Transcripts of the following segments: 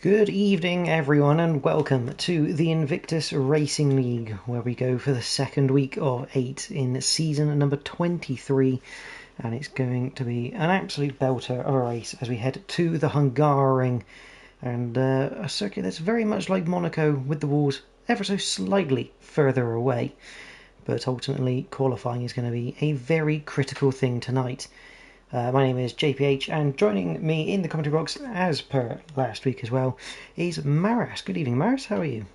Good evening, everyone, and welcome to the Invictus Racing League, where we go for the second week of 8 in season number 23, and it's going to be an absolute belter of a race as we head to the Hungary, and a circuit that's very much like Monaco, with the walls ever so slightly further away. But ultimately, qualifying is going to be a very critical thing tonight. My name is JPH, and joining me in the commentary box, as per last week as well, is Maris. Good evening, Maris. How are you?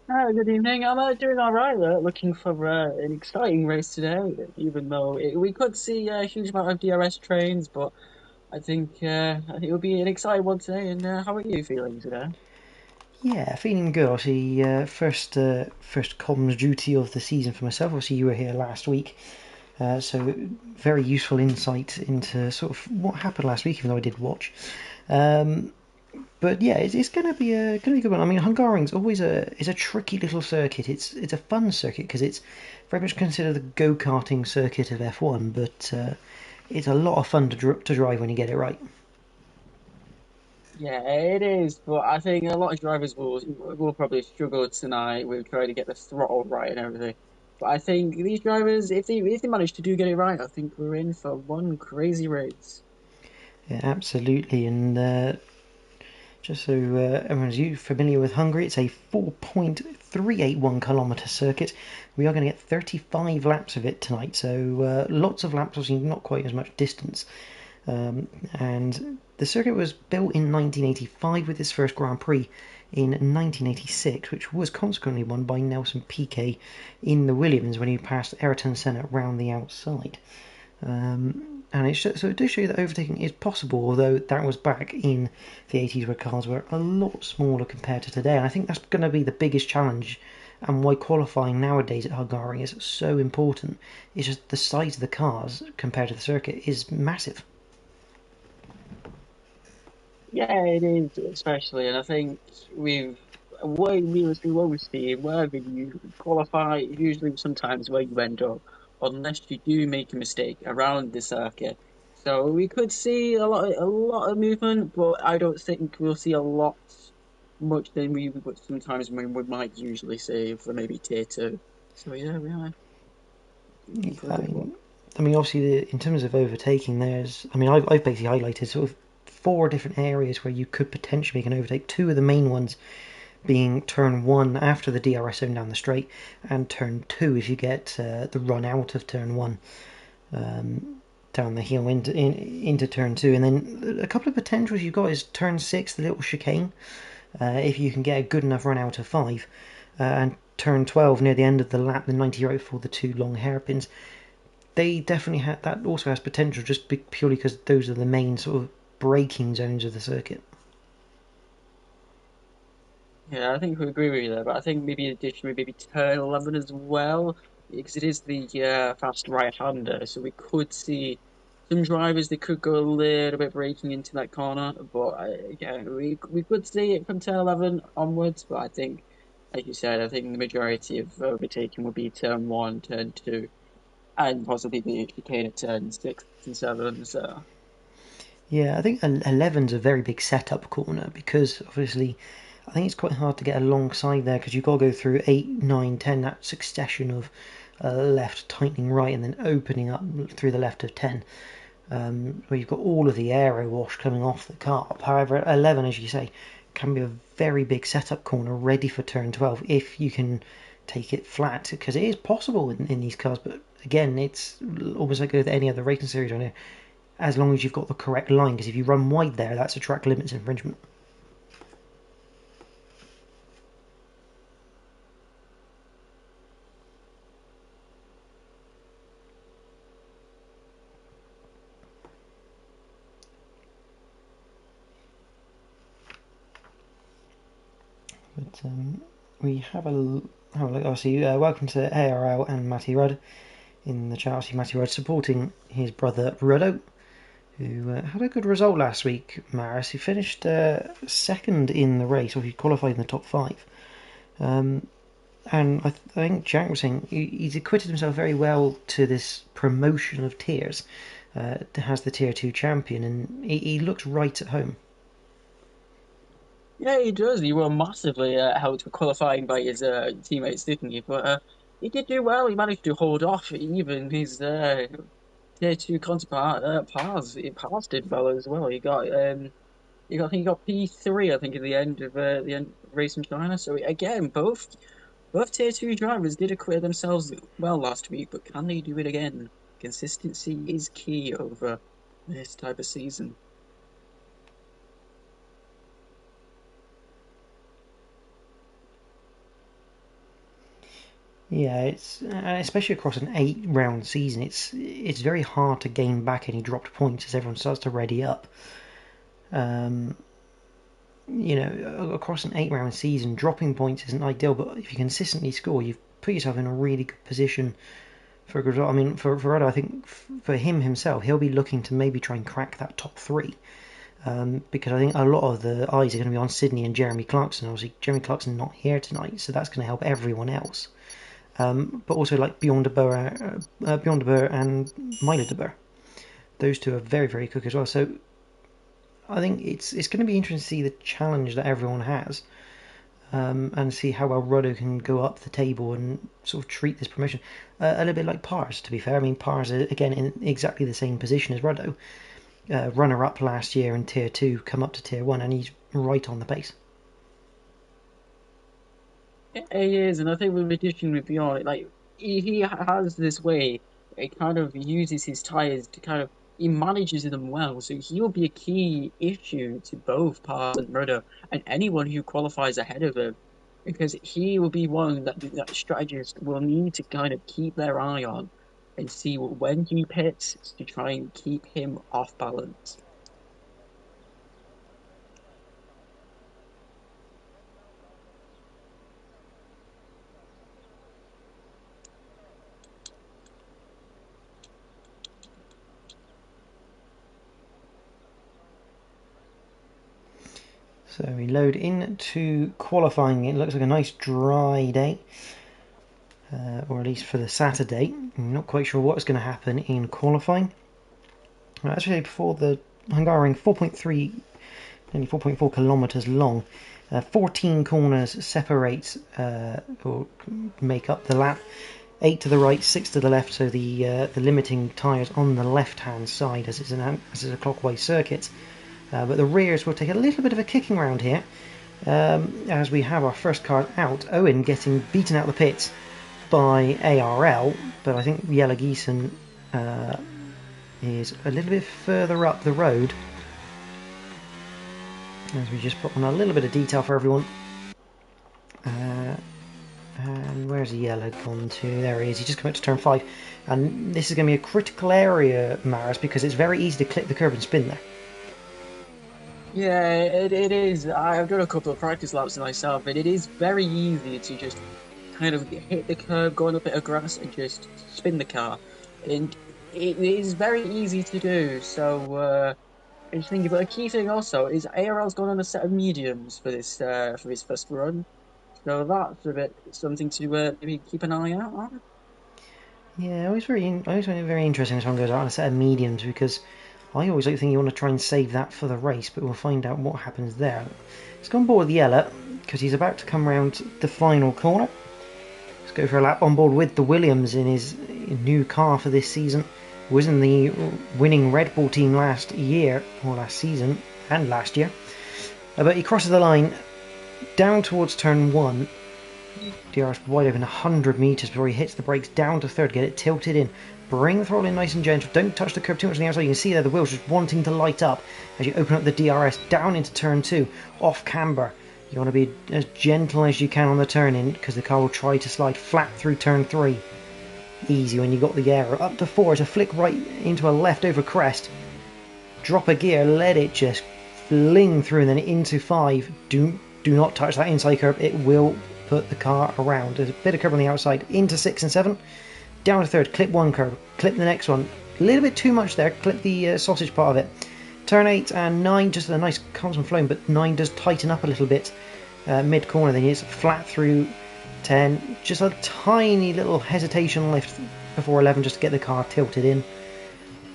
Good evening. I'm doing all right. Looking for an exciting race today, even though we could see a huge amount of DRS trains, but I think it'll be an exciting one today. And how are you feeling today? Yeah, feeling good. Obviously, first comms duty of the season for myself. Obviously, you were here last week, so very useful insight into sort of what happened last week, even though I did watch. Um, but yeah, it's going to be a good one. I mean, Hungaroring's always a tricky little circuit. It's a fun circuit because it's very much considered the go karting circuit of F1, but it's a lot of fun to drive when you get it right. Yeah, it is, but I think a lot of drivers will probably struggle tonight with trying to get the throttle right and everything. But I think these drivers, if they manage to do get it right, I think we're in for one crazy race. Yeah, absolutely. And just so everyone's familiar with Hungary, it's a 4.381 kilometre circuit. We are going to get 35 laps of it tonight, so lots of laps, obviously not quite as much distance. And the circuit was built in 1985 with its first Grand Prix in 1986, which was consequently won by Nelson Piquet in the Williams when he passed Ayrton Senna round the outside. And so it does show you that overtaking is possible, although that was back in the 80s where cars were a lot smaller compared to today. And I think that's going to be the biggest challenge and why qualifying nowadays at Hungary is so important. It's just the size of the cars compared to the circuit is massive. Yeah, it is, especially, and I think we've way realistically what we've seen, wherever you qualify, usually sometimes where you end up, unless you do make a mistake around the circuit. So we could see a lot of movement, but I don't think we'll see a lot much than we would sometimes we might usually see for maybe tier two. So yeah, we are in for a I good one. mean, I mean, obviously, in terms of overtaking, I've basically highlighted sort of four different areas where you could potentially make an overtake. Two of the main ones being turn one after the DRS zone down the straight, and turn two if you get the run out of turn one down the hill into turn two. And then a couple of potentials you've got is turn six, the little chicane, if you can get a good enough run out of five, and turn 12 near the end of the lap, the 90 right for the two long hairpins. They definitely had that. Also has potential just purely because those are the main sort of braking zones of the circuit. Yeah, I think we agree with you there, but I think maybe additionally maybe turn 11 as well, because it is the fast right-hander, so we could see some drivers that could go a little bit braking into that corner, but yeah, we could see it from turn 11 onwards, but I think, like you said, I think the majority of overtaking would be turn one, turn two, and possibly the chicane at turn six and seven, so. Yeah, I think 11's a very big setup corner because obviously I think it's quite hard to get alongside there because you've got to go through 8, 9, 10, that succession of left tightening right and then opening up through the left of 10, where you've got all of the aero wash coming off the carb. However, 11, as you say, can be a very big setup corner ready for turn 12 if you can take it flat because it is possible in these cars, but again, it's almost like with any other racing series on here as long as you've got the correct line. Because if you run wide there, that's a track limits infringement. But we have a look. Obviously, welcome to ARL and Matty Rudd in the chat. Obviously, Matty Rudd supporting his brother Ruddo, who had a good result last week. Maris, he finished second in the race, or he qualified in the top five. Um, and I think Jack was saying he's acquitted himself very well to this promotion of tiers. Has the tier two champion, and he looks right at home. Yeah, he does. He were massively helped with qualifying by his teammates, didn't he? But he did do well. He managed to hold off even his tier two counterpart Pars. Pars did well as well. I think he got P3. I think at the end of race in China. So again, both tier two drivers did acquit themselves well last week. But can they do it again? Consistency is key over this type of season. Yeah, it's especially across an 8 round season. It's very hard to gain back any dropped points as everyone starts to ready up. Um, across an 8 round season, dropping points isn't ideal, but if you consistently score, you've put yourself in a really good position for a good result. I mean, for Rudder, I think for him himself, he'll be looking to maybe try and crack that top three. Because I think a lot of the eyes are going to be on Sydney and Jeremy Clarkson. Obviously, Jeremy Clarkson not here tonight, so that's going to help everyone else. But also like Beyond de Boer and Milo de Boer. Those two are very, very quick as well. So I think it's going to be interesting to see the challenge that everyone has, and see how well Ruddo can go up the table and sort of treat this promotion a little bit like Pars. To be fair, I mean Pars are again in exactly the same position as Ruddo, runner up last year in Tier 2, come up to Tier 1, and he's right on the pace. Yeah, he is, and I think with addition with Beyond, like he has this way. It kind of uses his tires to kind of he manages them well, so he'll be a key issue to both Pars and Rudder and anyone who qualifies ahead of him, because he will be one that strategist will need to kind of keep their eye on and see when he pits to try and keep him off balance. So we load into qualifying. It looks like a nice dry day, or at least for the Saturday. I'm not quite sure what's going to happen in qualifying. Actually, before the Hungarian 4.3, nearly 4.4 kilometres long, 14 corners separate or make up the lap. 8 to the right, 6 to the left, so the limiting tyres on the left-hand side as it's a clockwise circuit. But the rears will take a little bit of a kicking round here, as we have our first car out. Owen getting beaten out the pits by ARL, but I think Yellow Geeson is a little bit further up the road. As we just put on a little bit of detail for everyone. And where's the yellow gone to? There he is. He's just come up to turn 5. And this is going to be a critical area, Maris, because it's very easy to clip the curb and spin there. Yeah, it is. I've done a couple of practice laps myself, and it is very easy to just kind of hit the curb, go on a bit of grass, and just spin the car. And it is very easy to do. So, I just thinking, but a key thing also is ARL's gone on a set of mediums for his first run. So that's a bit something to maybe keep an eye out on. Yeah, I always find it very interesting when someone goes out on a set of mediums, because I always like to think you want to try and save that for the race, but we'll find out what happens there. He's gone board with yellow because he's about to come round the final corner. Let's go for a lap on board with the Williams in his new car for this season. Was in the winning Red Bull team last year, or last season, and last year. But he crosses the line down towards turn 1. DRS wide open 100 metres before he hits the brakes down to third, get it tilted in. Bring the throttle in nice and gentle. Don't touch the curb too much on the outside. You can see there the wheels just wanting to light up as you open up the DRS down into turn 2. Off camber. You want to be as gentle as you can on the turn in, because the car will try to slide flat through turn 3. Easy when you got the air. Up to 4 is a flick right into a left over crest. Drop a gear, let it just fling through, and then into 5. Do not touch that inside curb. It will put the car around. There's a bit of curb on the outside. Into 6 and 7. Down to third. Clip one curb. Clip the next one. A little bit too much there. Clip the sausage part of it. Turn 8 and 9, just a nice constant flowing, but 9 does tighten up a little bit mid corner. Then it's flat through 10. Just a tiny little hesitation lift before 11 just to get the car tilted in.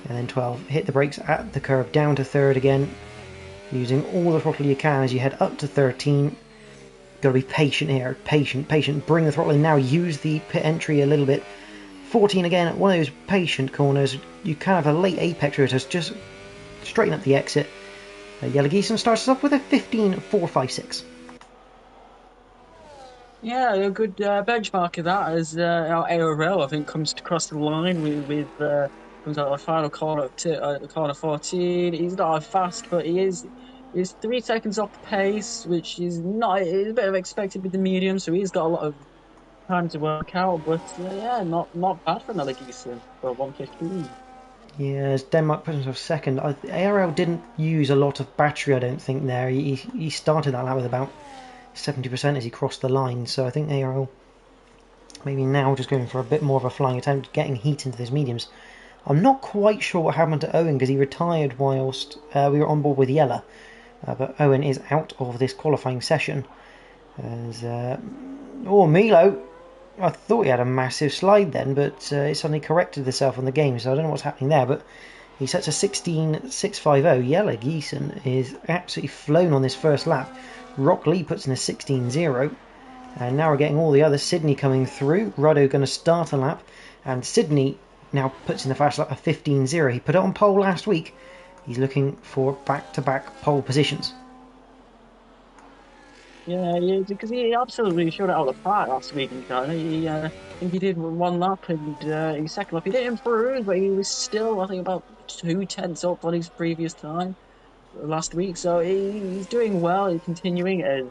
And then 12. Hit the brakes at the curb. Down to third again. using all the throttle you can as you head up to 13. Got to be patient here, patient. Bring the throttle in now. Use the pit entry a little bit. 14 again, one of those patient corners. You kind of have a late apex rotor, just straighten up the exit. Yellow Geeson starts us off with a 15.456. Yeah, a good benchmark of that as our ARL, I think, comes across the line with comes out the final corner to corner 14. He's not fast, but he's 3 seconds off the pace, which is not is a bit of expected with the medium. So he's got a lot of time to work out. But yeah, not bad for another Geeson for 115. Yeah, as Denmark puts himself second. ARL didn't use a lot of battery, I don't think, there. He started that lap with about 70% as he crossed the line, so I think ARL maybe now just going for a bit more of a flying attempt, getting heat into those mediums. I'm not quite sure what happened to Owen because he retired whilst we were on board with Yella, but Owen is out of this qualifying session. As Milo, I thought he had a massive slide then, but it suddenly corrected itself on the game, so I don't know what's happening there, but he sets a 16.650. Yella Geeson is absolutely flown on this first lap. Rock Lee puts in a 16.0. And now we're getting all the others. Sydney coming through. Ruddo going to start a lap. And Sydney now puts in the fast lap a 15.0. He put it on pole last week. He's looking for back-to-back pole positions. Yeah, because he absolutely showed it out of the park last week. I think he did one lap and his second lap he didn't improve, but he was still I think about 2 tenths up on his previous time last week. So he's doing well. He's continuing as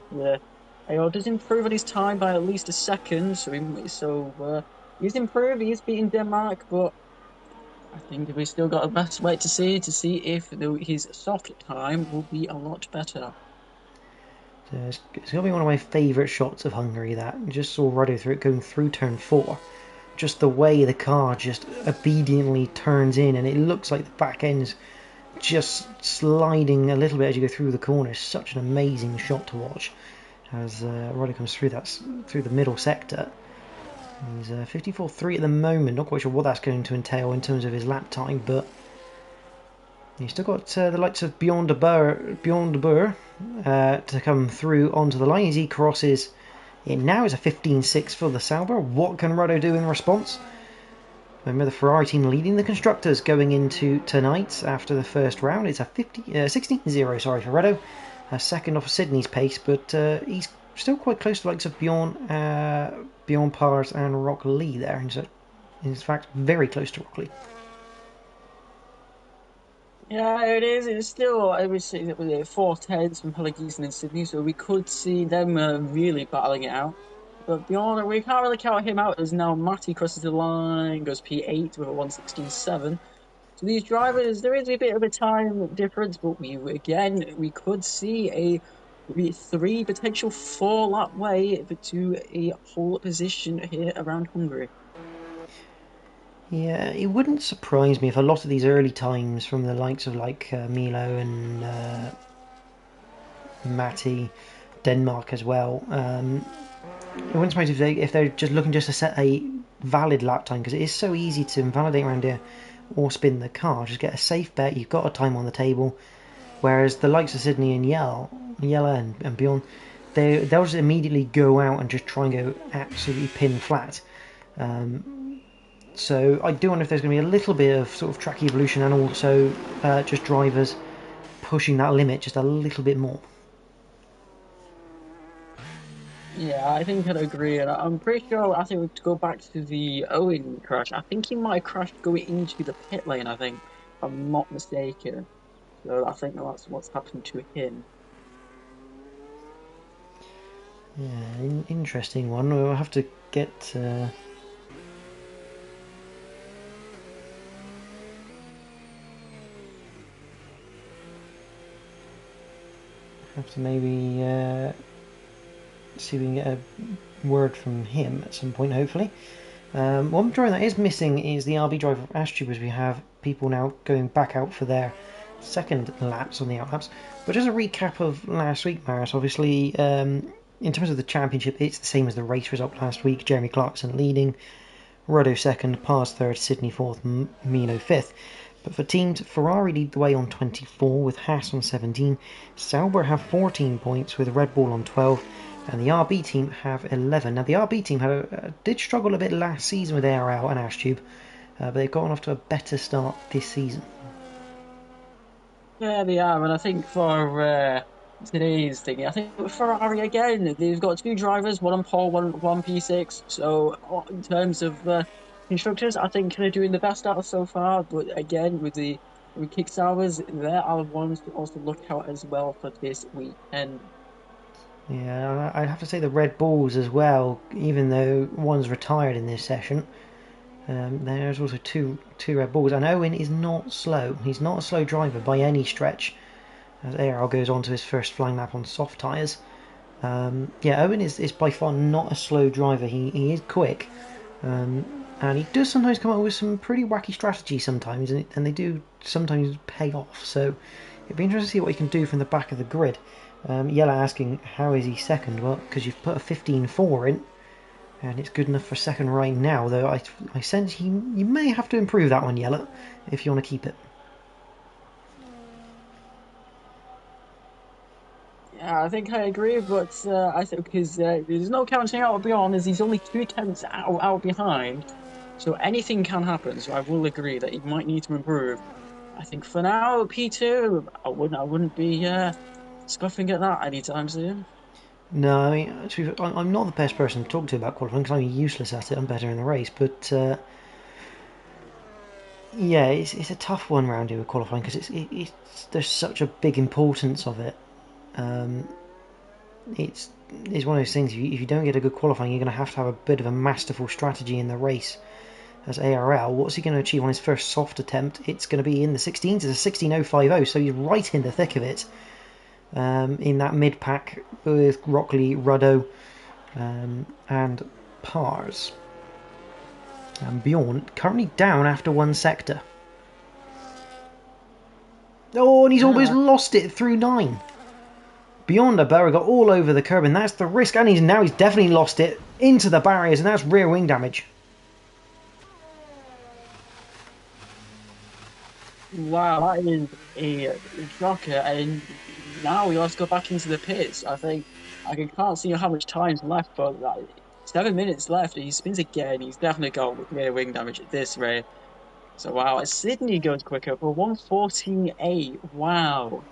does improve on his time by at least a second. He's improved. He's beaten Denmark, but I think we still got a best wait to see if his soft time will be a lot better. So it's going to be one of my favourite shots of Hungary. That just saw Ruddo through it going through turn 4. Just the way the car just obediently turns in, and it looks like the back end's just sliding a little bit as you go through the corner. Such an amazing shot to watch as Roddy comes through the middle sector. He's 54.3 at the moment. Not quite sure what that's going to entail in terms of his lap time, but he's still got the likes of Beyond the Burr to come through onto the line as he crosses. It now is a 15.6 for the Sauber. What can Roddo do in response? Remember the Ferrari team leading the constructors going into tonight after the first round. It's a 16.0 for Roddo. Second off of Sydney's pace, but he's still quite close to the likes of Bjorn Pars and Rock Lee there. In fact, very close to Rock Lee. Yeah, it is. It's still, I would say, that with 4 tenths from Pellegrini and Sydney, so we could see them really battling it out. But beyond, we can't really count him out as now Matty crosses the line, goes P8 with a 116.7. So these drivers, there is a bit of a time difference, but we could see a maybe 3 potential 4 lap way to a pole position here around Hungary. Yeah, it wouldn't surprise me if a lot of these early times from the likes of Milo and Matty, Denmark as well. It wouldn't surprise me if they're just looking just to set a valid lap time, because it is so easy to invalidate around here or spin the car. Just get a safe bet. You've got a time on the table. Whereas the likes of Sydney and Yella and Bjorn, they'll just immediately go out and just try and go absolutely pin flat. So I do wonder if there's going to be a little bit of sort of track evolution and also just drivers pushing that limit just a little bit more. Yeah, I think I'd agree. And I'm pretty sure, I think to go back to the Owen crash, I think he might have crashed going into the pit lane, I think, if I'm not mistaken. So I think that's what's happened to him. Yeah, interesting one. We'll have to get... have to maybe see if we can get a word from him at some point, hopefully. One driver that is missing is the RB driver of Astube, as we have people now going back out for their second laps on the outlaps. But just a recap of last week, Maris. Obviously, in terms of the championship, it's the same as the race result last week. Jeremy Clarkson leading, Ruddo second, Pars third, Sydney fourth, Mino fifth. But for teams, Ferrari lead the way on 24 with Haas on 17. Sauber have 14 points with Red Bull on 12. And the RB team have 11. Now the RB team did struggle a bit last season with ARL and Ashtube, but they've gotten off to a better start this season. Yeah, they are, and I think for today's thing, I think Ferrari again, they've got two drivers, one on pole, one P6. So in terms of constructors, I think they're doing the best out of so far. But again, with kick hours, there are ones to also look out as well for this weekend. Yeah, I'd have to say the Red Bulls as well, even though one's retired in this session. There's also two Red Bulls, and Owen is not slow. He's not a slow driver by any stretch. As ARL goes on to his first flying lap on soft tyres. Yeah, Owen is by far not a slow driver. He is quick, and he does sometimes come up with some pretty wacky strategies sometimes, and they do sometimes pay off. So it'd be interesting to see what he can do from the back of the grid. Yella asking how is he second? Well, because you've put a 15.4 in, and it's good enough for second right now. Though I sense you may have to improve that one, Yella, if you want to keep it. Yeah, I think I agree, but I think because there's no counting out beyond, as he's only two attempts out behind, so anything can happen. So I will agree that he might need to improve. I think for now, P2, I wouldn't be scoffing at that anytime soon. No, I mean, I'm not the best person to talk to about qualifying because I'm useless at it. I'm better in the race, but yeah, it's a tough one round here with qualifying because there's such a big importance of it. Um, it's one of those things. If you don't get a good qualifying, you're going to have a bit of a masterful strategy in the race. As ARL, what's he going to achieve on his first soft attempt? It's going to be in the 16s. It's a 16.050, so he's right in the thick of it. In that mid pack with Rockley, Ruddo, and Pars. And Bjorn currently down after one sector. Oh, and he's almost Yeah, lost it through 9. Beyond a barrier got all over the curb, and that's the risk. And he's definitely lost it into the barriers, and that's rear wing damage. wow, that is a shocker, and now we must go back into the pits. I think I can't see how much time's left, but 7 minutes left. He spins again. He's definitely got rear wing damage at this rate. So wow, Sydney goes quicker for 1:14.8. Wow.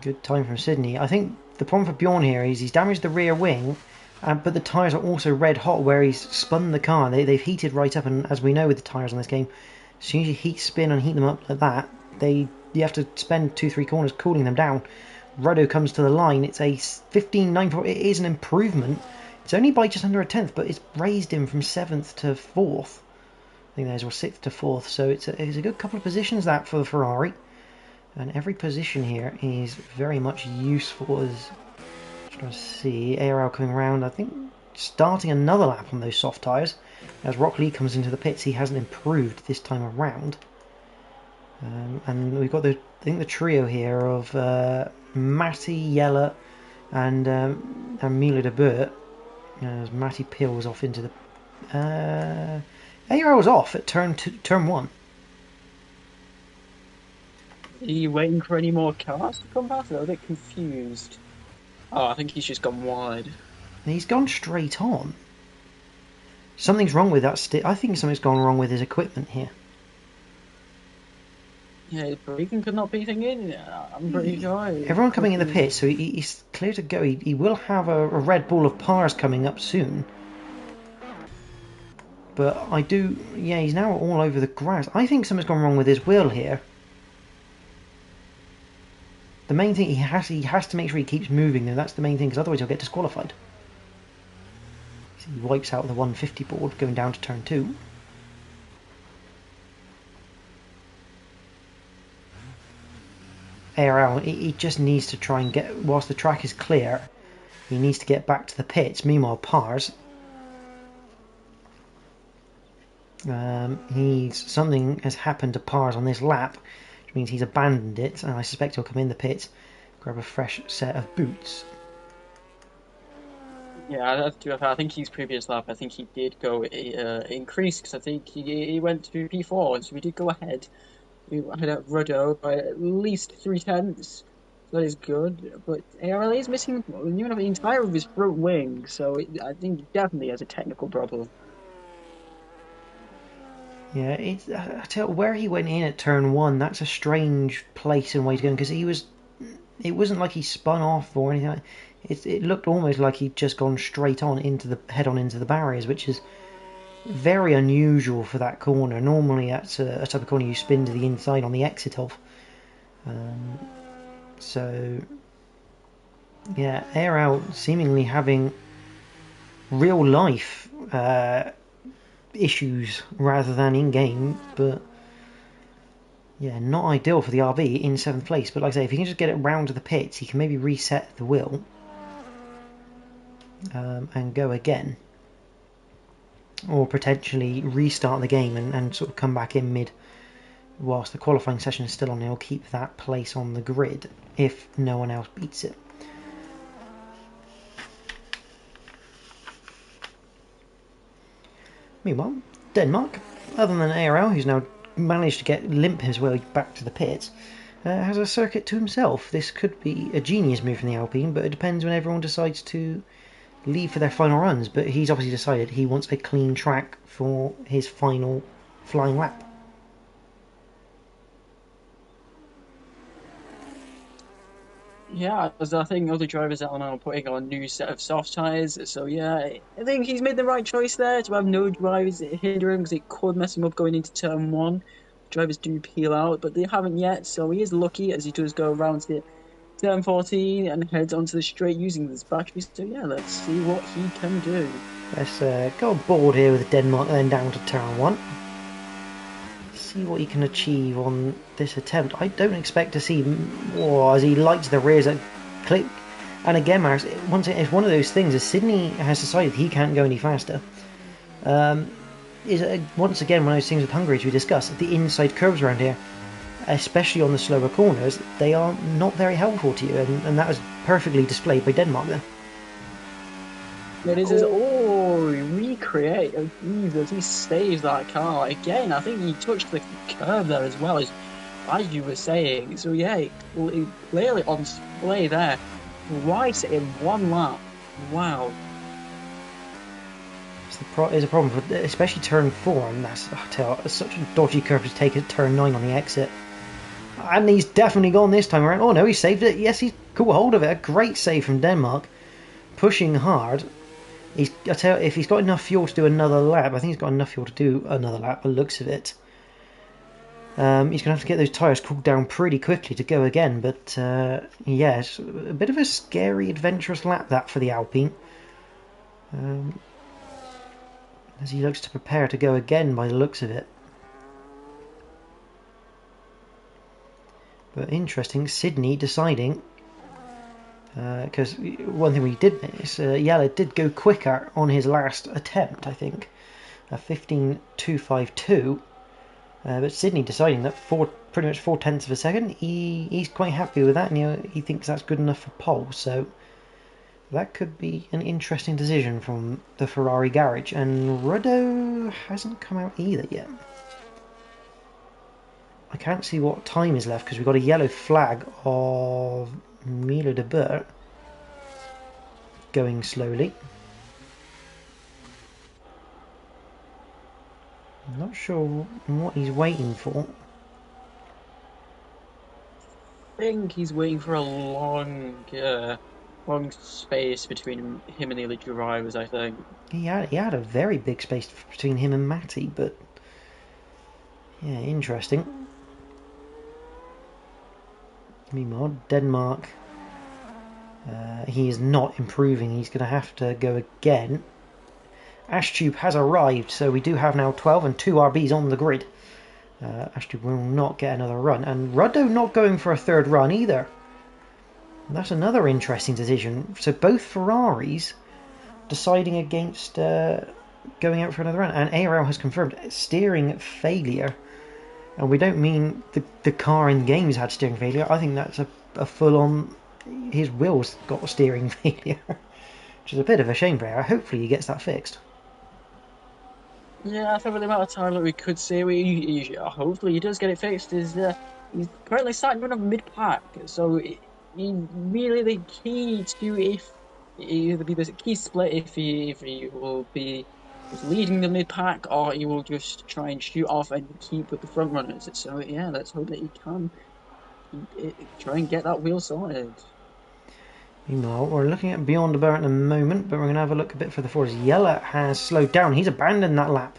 Good time from Sydney. I think the problem for Bjorn here is he's damaged the rear wing, but the tyres are also red hot where he's spun the car. They've heated right up, and as we know with the tyres on this game, as soon as you spin and heat them up like that, you have to spend 2-3 corners cooling them down. Ruddo comes to the line. It's a 15.9. It is an improvement. It's only by just under a tenth, but it's raised him from 7th to 4th. I think there's 6th to 4th. So it's a good couple of positions that for the Ferrari. And every position here is very much useful. As trying to see ARL coming around, I think starting another lap on those soft tyres. As Rockley comes into the pits, he hasn't improved this time around. And we've got I think the trio here of Matty, Yella, and Mila de Burt. As Matty peels off into the ARL was off at turn 1. Are you waiting for any more cars to come past? I'm a bit confused. Oh, I think he's just gone wide. And he's gone straight on. Something's wrong with that I think something's gone wrong with his equipment here. Yeah, his braking could not be thinking. I'm pretty sure. Everyone coming in the pit, so he's clear to go. He will have a Red Bull of Pars coming up soon. But he's now all over the grass. I think something's gone wrong with his wheel here. The main thing, he has to make sure he keeps moving, though. That's the main thing, because otherwise he'll get disqualified. So he wipes out the 150 board, going down to turn 2. ARL, he just needs to try and get, whilst the track is clear, he needs to get back to the pits. Meanwhile, Pars, something has happened to Pars on this lap, which means he's abandoned it, and I suspect he'll come in the pits, grab a fresh set of boots. Yeah, I think his previous lap, I think he did go increase because I think he went to P4, so we did go ahead. We had out Ruddo by at least 3 tenths. So that is good. But ARL is missing near enough the entire of his front wing, so I think he definitely has a technical problem. Yeah, I tell you, where he went in at turn one, that's a strange place and way to go because it wasn't like he spun off or anything. It looked almost like he'd just gone straight on head on into the barriers, which is very unusual for that corner. Normally, that's a type of corner you spin to the inside on the exit of. Um, so, yeah, air out seemingly having real life issues rather than in game, but yeah, not ideal for the RB in 7th place. But like I say, if he can just get it round to the pits, he can maybe reset the wheel and go again. Or potentially restart the game and sort of come back in mid whilst the qualifying session is still on. He'll keep that place on the grid if no one else beats it. Meanwhile, Denmark, other than ARL, who's now managed to get limp his way back to the pits, has a circuit to himself. This could be a genius move from the Alpine, but it depends when everyone decides to leave for their final runs. But he's obviously decided he wants a clean track for his final flying lap. Yeah, as I think other drivers are now putting on a new set of soft tyres. So yeah, I think he's made the right choice there to have no drivers hinder him because it could mess him up going into turn one. Drivers do peel out, but they haven't yet, so he is lucky as he does go around to turn 14 and heads onto the straight using this battery. So yeah, let's see what he can do. Let's go on board here with Denmark, then down to turn one. See what he can achieve on this attempt. I don't expect to see as he lights the rears at click. And again, Maris, it's one of those things. As Sydney has decided he can't go any faster. Is once again one of those things with Hungary, as we discussed. The inside curves around here, especially on the slower corners, they are not very helpful to you, and that was perfectly displayed by Denmark then. It is recreate. Oh, Jesus, he saves that car again. I think he touched the curb there as you were saying. So yeah, clearly on display there, right in one lap. Wow. It's a problem for especially turn 4, and that's such a dodgy curve to take at turn 9 on the exit. And he's definitely gone this time around. Oh no, he saved it. Yes, he's caught hold of it. A great save from Denmark, pushing hard. If he's got enough fuel to do another lap, I think he's got enough fuel to do another lap by the looks of it. He's going to have to get those tyres cooled down pretty quickly to go again, but yeah, it's a bit of a scary, adventurous lap that for the Alpine. As he looks to prepare to go again by the looks of it. But interesting, Sydney deciding, because one thing we did notice, Yella did go quicker on his last attempt, I think, 15.252. But Sydney deciding that pretty much 4/10 of a second, he's quite happy with that, and he thinks that's good enough for pole. So that could be an interesting decision from the Ferrari garage. And Ruddo hasn't come out either yet. I can't see what time is left because we've got a yellow flag of Milo de Burt going slowly. I'm not sure what he's waiting for. I think he's waiting for a long space between him and the other drivers, I think. He had a very big space between him and Matty, but yeah, interesting. Meanwhile, Denmark, he is not improving. He's going to have to go again. Ashtube has arrived, so we do have now 12 and 2 RBs on the grid. Ashtube will not get another run, and Ruddo not going for a third run either. That's another interesting decision. So both Ferraris deciding against going out for another run, and ARL has confirmed steering failure. And we don't mean the car in games had steering failure. I think that's a full-on, his wheels got steering failure, which is a bit of a shame for him. Hopefully he gets that fixed. Yeah, I think with the amount of time that we could see, hopefully he does get it fixed. Is he's currently starting to run a mid pack, so he really the key to if either be the key split if he will be just leading the mid pack or he will just try and shoot off and keep with the front runners. So yeah, let's hope that he can try and get that wheel sorted. Meanwhile, we're looking at Beyond the Bar at the moment, but we're going to have a look a bit further forward. Yella has slowed down. He's abandoned that lap.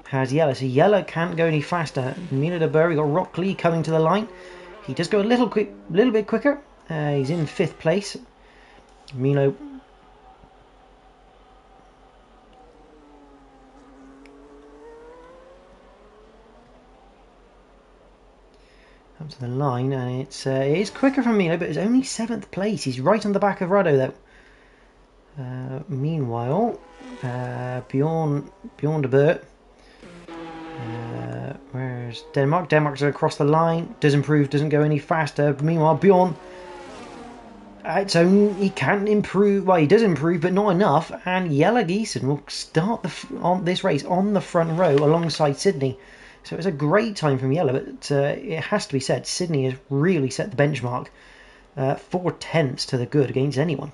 Has Yella. So Yella can't go any faster. Milo de Burr, we got Rock Lee coming to the line. He does go a little bit quicker. He's in 5th place. Milo up to the line, and it is quicker from Milo, but it's only 7th place. He's right on the back of Rado, though. Meanwhile, Bjorn de Burt. Where's Denmark? Denmark's across the line. Does improve, doesn't go any faster. Meanwhile, Bjorn, he can't improve. Well, he does improve, but not enough. And Jelle Giesen will start on this race on the front row alongside Sydney. So it's a great time from Jelle, but it has to be said, Sydney has really set the benchmark. 4/10 to the good against anyone.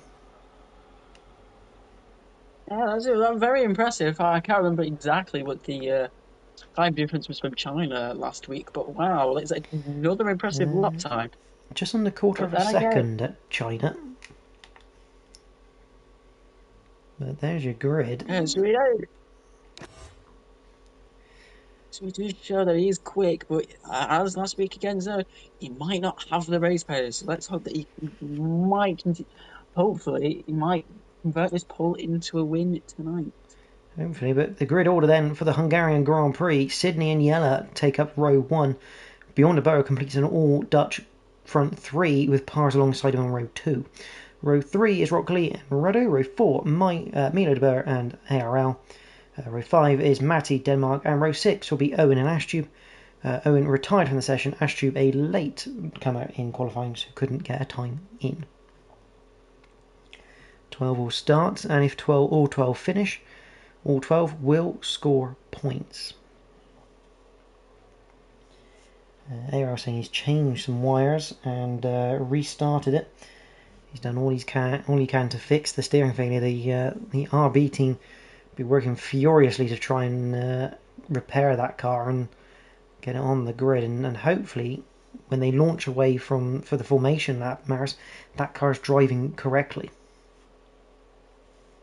Yeah, that's very impressive. I can't remember exactly what the time difference was from China last week, but wow, it's another impressive lap time. Just under quarter But of a then again, second at China. But there's your grid. yeah, so we do show that he's quick, but as last week again, so he might not have the race pace. So let's hope that hopefully, he might convert this pole into a win tonight. Hopefully, but the grid order then for the Hungarian Grand Prix, Sydney and Jelle take up row 1. Beyond the Borough completes an all-Dutch front 3 with Pars alongside him on row 2. Row 3 is Rockley and Rado. Row 4, Milo de Boer and ARL. Row 5 is Matty, Denmark. And row 6 will be Owen and Ashtube. Owen retired from the session. Ashtube, a late comer in qualifying, so couldn't get a time in. 12 will start, and if all 12 finish, all 12 will score points. AR saying he's changed some wires and restarted it. He's done all he can to fix the steering failure. The RB team be working furiously to try and repair that car and get it on the grid, and hopefully when they launch away for the formation lap, Maris, that car's driving correctly.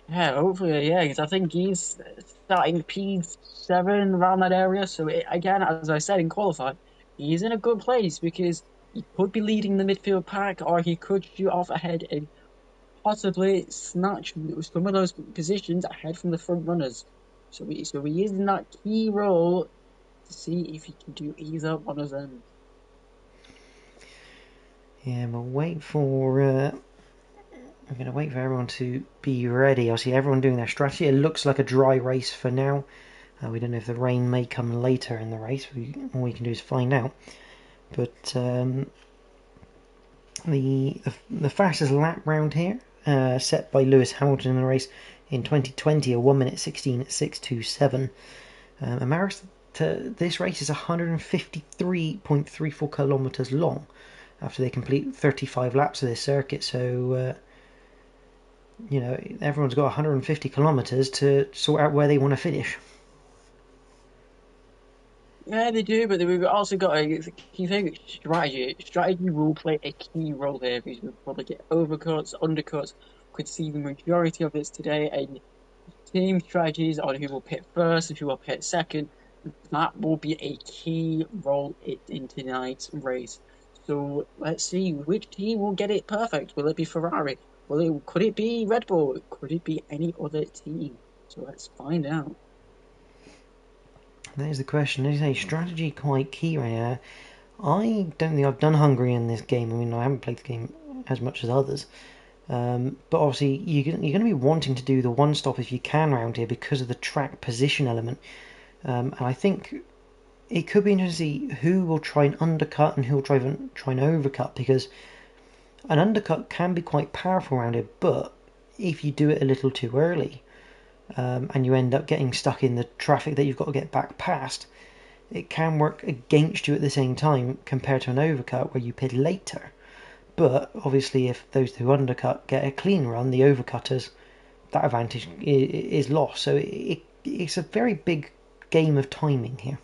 Yeah, hopefully, yeah, because I think he's starting P7 around that area. So again, as I said in qualifying, he's in a good place because he could be leading the midfield pack, or he could shoot off ahead and possibly snatch some of those positions ahead from the front runners. So he is in that key role to see if he can do either one of them. Yeah, but I'm going to wait for everyone to be ready. I see everyone doing their strategy. It looks like a dry race for now. We don't know if the rain may come later in the race. All we can do is find out. But the fastest lap round here, set by Lewis Hamilton in the race in 2020, a 1 minute 16.627. This race is 153.34 kilometres long after they complete 35 laps of this circuit. So, everyone's got 150 kilometres to sort out where they want to finish. Yeah, they do, but we've also got a key thing: strategy. Strategy will play a key role here because we'll probably get overcuts, undercuts. Could see the majority of this today, and team strategies on who will pit first and who will pit second. That will be a key role in tonight's race. So let's see which team will get it perfect. Will it be Ferrari? Could it be Red Bull? Could it be any other team? So let's find out. That is the question. Is a strategy quite key right now? I don't think I've done Hungary in this game. I mean, I haven't played the game as much as others. But obviously, you're going to be wanting to do the one stop if you can around here because of the track position element. And I think it could be interesting to see who will try and undercut and who will try and overcut, because an undercut can be quite powerful around here, but if you do it a little too early, and you end up getting stuck in the traffic that you've got to get back past, it can work against you at the same time compared to an overcut where you pit later. But obviously if those who undercut get a clean run, the overcutters, that advantage is lost. So it's a very big game of timing here.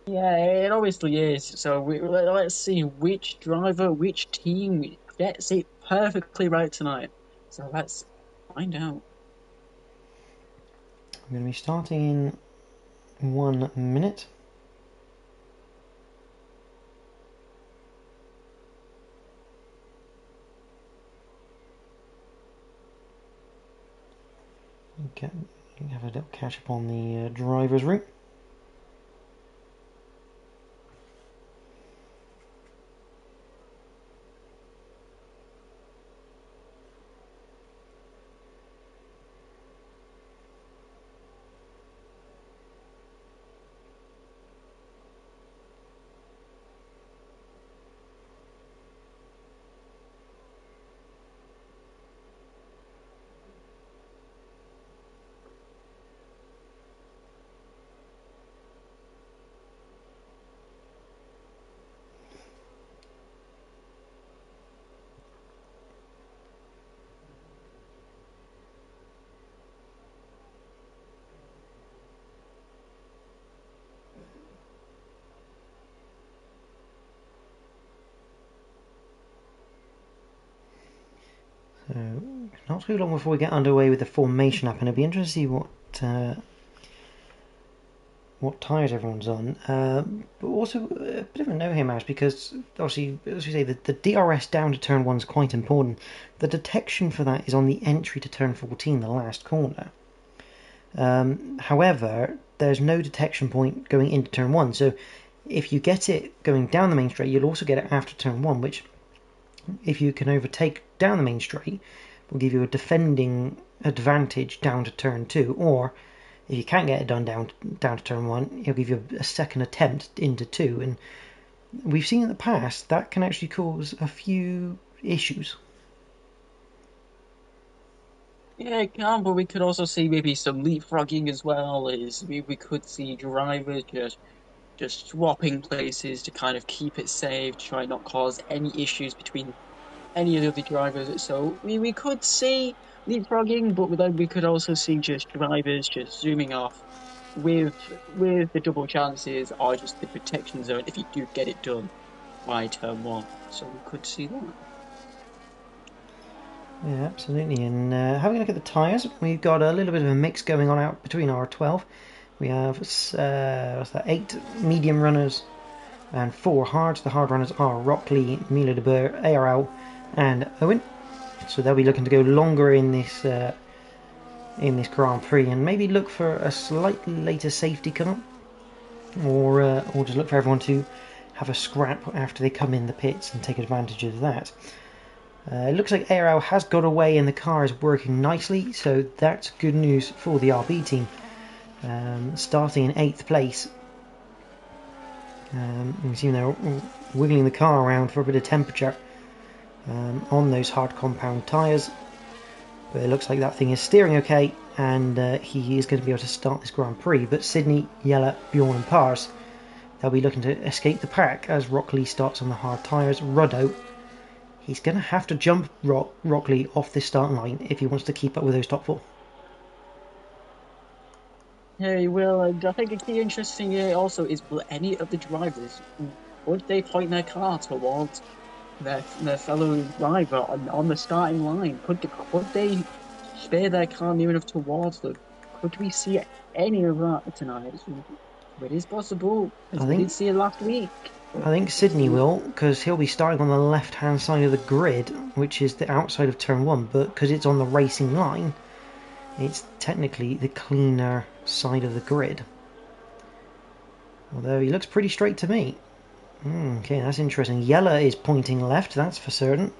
Yeah, it obviously is. So let's see which driver, which team gets it perfectly right tonight. So let's find out. I'm going to be starting in 1 minute. Okay, have a little catch up on the driver's route. So not too long before we get underway with the formation up, and it'll be interesting to see what tyres everyone's on. But also a bit of a no here, Max, because obviously, as we say, the DRS down to turn 1 is quite important. The detection for that is on the entry to turn 14, the last corner. However, there's no detection point going into turn 1, so if you get it going down the main straight, you'll also get it after turn 1, which, if you can overtake down the main straight, will give you a defending advantage down to turn 2, or if you can't get it done down to turn 1, it'll give you a second attempt into 2, and we've seen in the past that can actually cause a few issues. Yeah, it can, but we could also see maybe some leapfrogging as well. We could see drivers just swapping places to kind of keep it safe, try not cause any issues between any of the other drivers. So we could see leapfrogging, but then we could also see just drivers just zooming off with the double chances or just the protection zone if you do get it done by turn 1. So we could see that. Yeah, absolutely. And having a look at the tyres, we've got a little bit of a mix going on out between our 12. We have what's that, 8 medium runners and 4 hards. The hard runners are Rockley, Milo de Boer, ARL, and Owen. So they'll be looking to go longer in this Grand Prix and maybe look for a slightly later safety car, or just look for everyone to have a scrap after they come in the pits and take advantage of that. It looks like ARL has got away and the car is working nicely, so that's good news for the RB team. Starting in 8th place. You can see they're wiggling the car around for a bit of temperature on those hard compound tyres. But it looks like that thing is steering okay, and he is going to be able to start this Grand Prix. But Sydney, Yella, Bjorn and Pars, they'll be looking to escape the pack as Rockley starts on the hard tyres. Ruddo, he's going to have to jump Rockley off this start line if he wants to keep up with those top 4. Yeah, you will. And I think a key interesting here also is will any of the drivers would they point their car towards their fellow driver on the starting line? Could they steer their car near enough towards them? Could we see any of that tonight? It is possible, as we did see it last week. I think Sydney will, because he'll be starting on the left-hand side of the grid, which is the outside of turn 1, but because it's on the racing line, it's technically the cleaner side of the grid. Although he looks pretty straight to me. Okay, that's interesting. Yella is pointing left, that's for certain.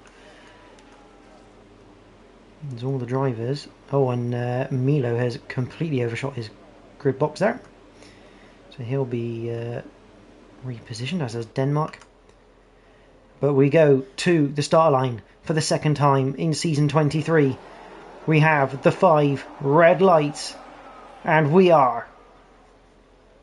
There's all the drivers. Oh, and Milo has completely overshot his grid box there. So he'll be repositioned, as does Denmark. But we go to the start line for the second time in season 23. we have the 5 red lights, and we are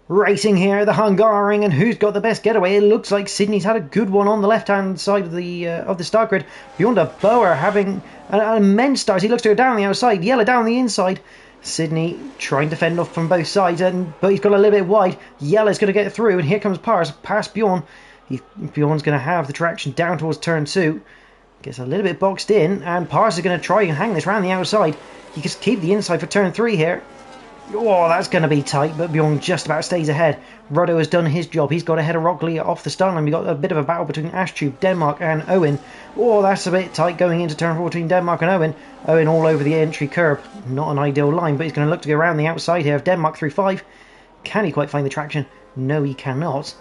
racing here, the Hungarian, and who's got the best getaway? It looks like Sydney's had a good one on the left-hand side of the start grid. Beyond a Boer having an immense start. He looks to go down the outside, Yellow down the inside. Sydney trying to fend off from both sides, but he's got a little bit wide. Yellow's going to get through, and here comes Pars past Bjorn. Bjorn's going to have the traction down towards turn 2. Gets a little bit boxed in, and Pars is going to try and hang this round the outside. He can keep the inside for turn 3 here. Oh, that's going to be tight, but Bjorn just about stays ahead. Roddo has done his job. He's got ahead of Rockley off the start line. We've got a bit of a battle between Ashtube, Denmark and Owen. Oh, that's a bit tight going into turn 4 between Denmark and Owen. Owen all over the entry curb. Not an ideal line, but he's going to look to go around the outside here of Denmark through 5. Can he quite find the traction? No, he cannot.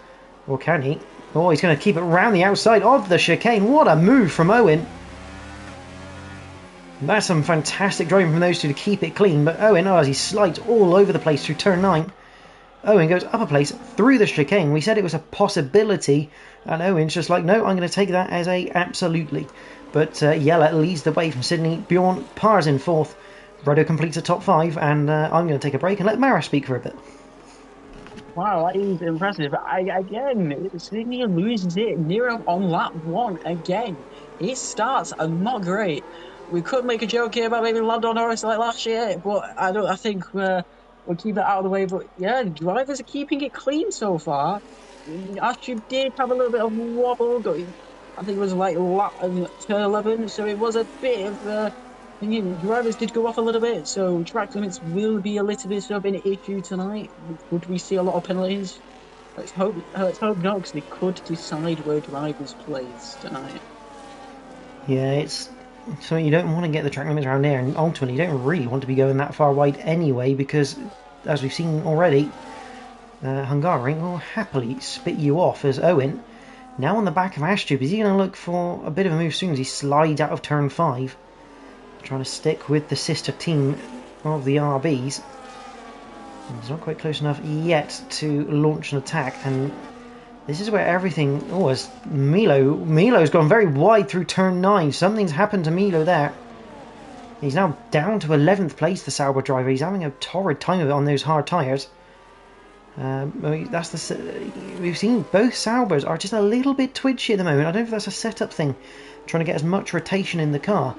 Or can he? Oh, he's going to keep it round the outside of the chicane. What a move from Owen. That's some fantastic driving from those two to keep it clean, but Owen, as he slides all over the place through turn 9, Owen goes up a place through the chicane. We said it was a possibility, and Owen's just like, no, I'm going to take that as a absolutely. But Yella leads the way from Sydney. Bjorn Pars in 4th. Roddo completes a top 5, and I'm going to take a break and let Mara speak for a bit. Wow, that is impressive. Again, Sydney loses it near on lap 1 again. His starts are not great. We could make a joke here about maybe Lando Norris like last year, but I think we'll keep that out of the way. But yeah, drivers are keeping it clean so far. Actually, did have a little bit of wobble. I think it was like turn 11, so it was a bit of. Drivers did go off a little bit, so track limits will be a little bit of an issue tonight. Would we see a lot of penalties? Let's hope not, because they could decide where drivers place tonight. Yeah, it's so you don't want to get the track limits around there, and ultimately you don't really want to be going that far wide anyway, because as we've seen already, Hungarian will happily spit you off as Owen. Now on the back of Ashtube, is he going to look for a bit of a move soon as he slides out of turn 5? Trying to stick with the sister team of the RBs. He's not quite close enough yet to launch an attack, and this is where everything... Oh, as Milo's gone very wide through turn 9. Something's happened to Milo there. He's now down to 11th place, the Sauber driver. He's having a torrid time of it on those hard tyres. We've seen both Saubers are just a little bit twitchy at the moment. I don't know if that's a setup thing, trying to get as much rotation in the car.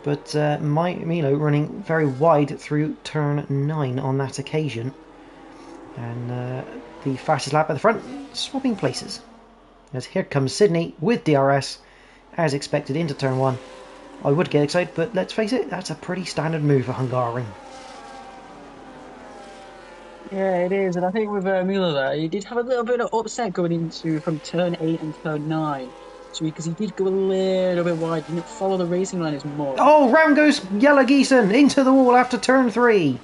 But Milo running very wide through turn 9 on that occasion. And the fastest lap at the front, swapping places. As here comes Sydney with DRS, as expected, into turn 1. I would get excited, but let's face it, that's a pretty standard move for Hungary. Yeah, it is, and I think with Milo there, he did have a little bit of upset going into from turn 8 and turn 9. Because he did go a little bit wide, didn't follow the racing line as much. Oh, round goes Yellow into the wall after turn 3.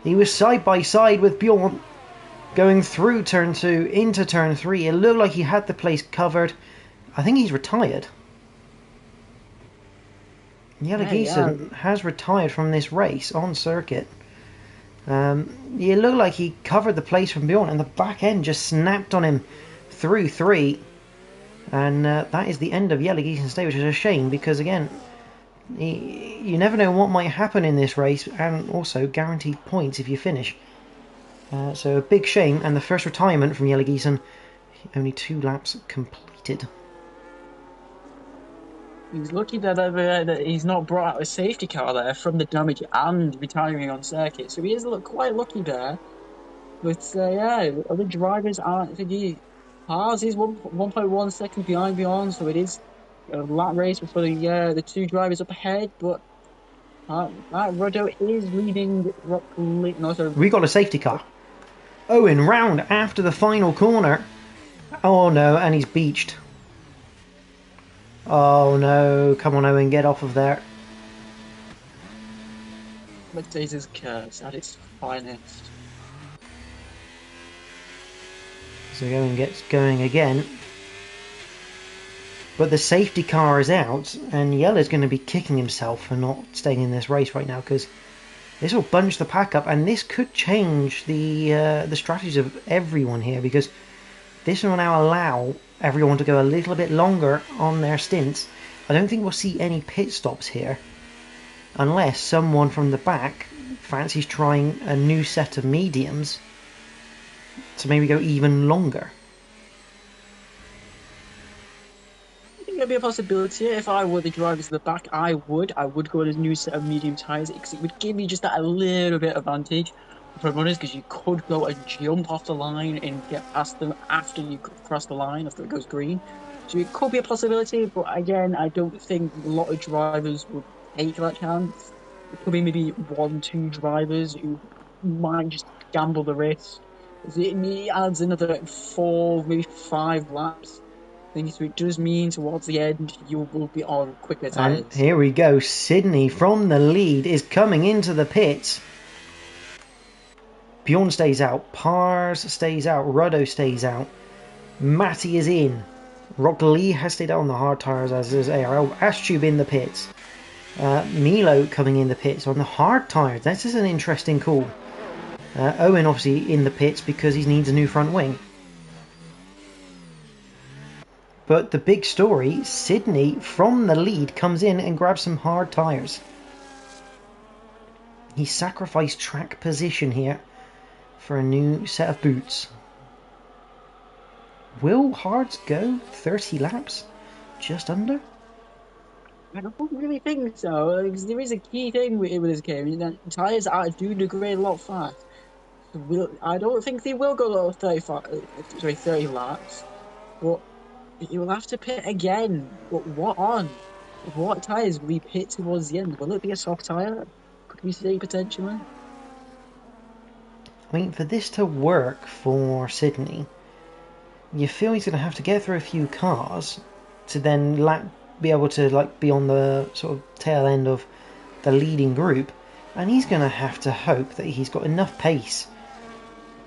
He was side by side with Bjorn, going through turn 2 into turn 3. It looked like he had the place covered. I think he's retired. Yellow has retired from this race on circuit. It looked like he covered the place from Bjorn, and the back end just snapped on him through 3. And that is the end of Yellow Day, which is a shame, because again, you never know what might happen in this race, and also guaranteed points if you finish. So a big shame, and the first retirement from Yellow only 2 laps completed. He's lucky that he's not brought out a safety car there from the damage and retiring on circuit, so he is quite lucky there. But yeah, other drivers aren't. Haas is 1.1 seconds behind Bjorn, so it is a lap race before the 2 drivers up ahead. But Roddo is leading. We got a safety car. Owen round after the final corner. Oh no, and he's beached. Oh no, come on Owen, get off of there. Mercedes curse at its finest. So Owen gets going again. But the safety car is out, and Yellow's going to be kicking himself for not staying in this race right now, because this will bunch the pack up, and this could change the strategies of everyone here, because this will now allow everyone to go a little bit longer on their stints. I don't think we'll see any pit stops here. unless someone from the back fancies trying a new set of mediums to maybe go even longer. I think it'd be a possibility. If I were the drivers in the back, I would go with a new set of medium tyres because it would give me just that a little bit of advantage for runners because you could go and jump off the line and get past them after you cross the line, after it goes green. So it could be a possibility, but again, I don't think a lot of drivers would take that chance. It could be maybe one, two drivers who might just gamble the risk. It adds another 4, maybe 5 laps things, so it does mean towards the end you will be on quicker And tyres. here we go. Sydney from the lead is coming into the pits. Bjorn stays out. Pars stays out. Ruddo stays out. Matty is in. Rock Lee has stayed out on the hard tyres, as is ARL. Ashtube in the pits. Milo coming in the pits on the hard tyres. This is an interesting call. Owen obviously in the pits because he needs a new front wing. But the big story, Sydney from the lead comes in and grabs some hard tyres. He sacrificed track position here for a new set of boots. Will hards go 30 laps? Just under? I don't really think so, because there is a key thing with this game, that tyres do degrade a lot fast. So I don't think they will go 30 laps, but you will have to pit again. But what on? What tyres will he pit towards the end? Will it be a soft tyre? Could we say potentially? I mean, for this to work for Sydney, you feel he's going to have to get through a few cars to then be able to be on the sort of tail end of the leading group, and he's going to have to hope that he's got enough pace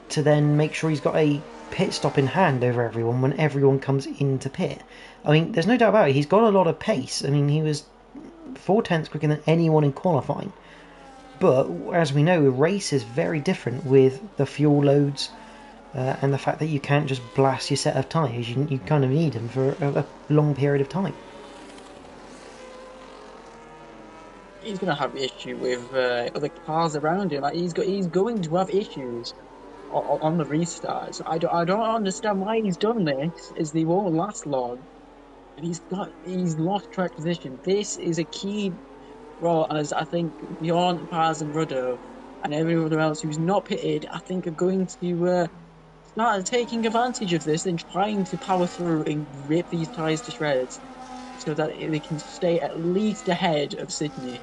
to then make sure he's got a pit stop in hand over everyone when everyone comes into pit. I mean, there's no doubt about it, he's got a lot of pace. I mean, he was 4/10 quicker than anyone in qualifying. But as we know, a race is very different with the fuel loads and the fact that you can't just blast your set of tyres. You kind of need them for a long period of time. He's going to have issue with other cars around him. He's going to have issues on the restart. So I don't understand why he's done this, as they won't last long. And he's lost track position. This is a key role, as I think Bjorn, Paz, and Ruddo, and everyone else who's not pitted, I think are going to start taking advantage of this and trying to power through and rip these tyres to shreds, so that they can stay at least ahead of Sydney